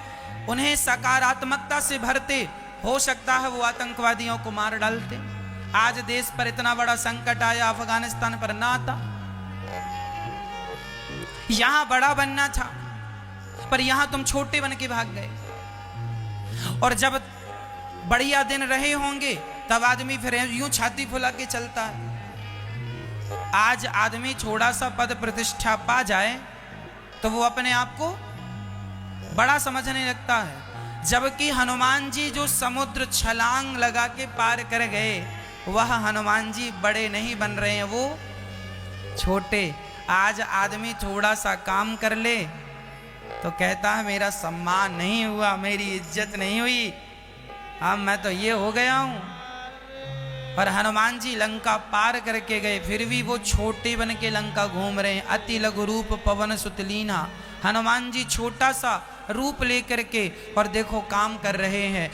उन्हें सकारात्मकता से भरते। हो सकता है वो आतंकवादियों को मार डालते। आज देश पर इतना बड़ा संकट आया, अफगानिस्तान पर ना आता। यहां बड़ा बनना था पर यहां तुम छोटे बन के भाग गए। और जब बढ़िया दिन रहे होंगे तब आदमी फिर यूं छाती फुला के चलता है। आज आदमी थोड़ा सा पद प्रतिष्ठा पा जाए तो वो अपने आप को बड़ा समझने लगता है। जबकि हनुमान जी जो समुद्र छलांग लगा के पार कर गए, वह हनुमान जी बड़े नहीं बन रहे हैं, वो छोटे। आज आदमी थोड़ा सा काम कर ले तो कहता है मेरा सम्मान नहीं हुआ, मेरी इज्जत नहीं हुई, अब मैं तो ये हो गया हूं। और हनुमान जी लंका पार करके गए, फिर भी वो छोटे बन के लंका घूम रहे हैं। अति लघु रूप पवन सुत लीना, हनुमान जी छोटा सा रूप लेकर के और देखो काम कर रहे हैं।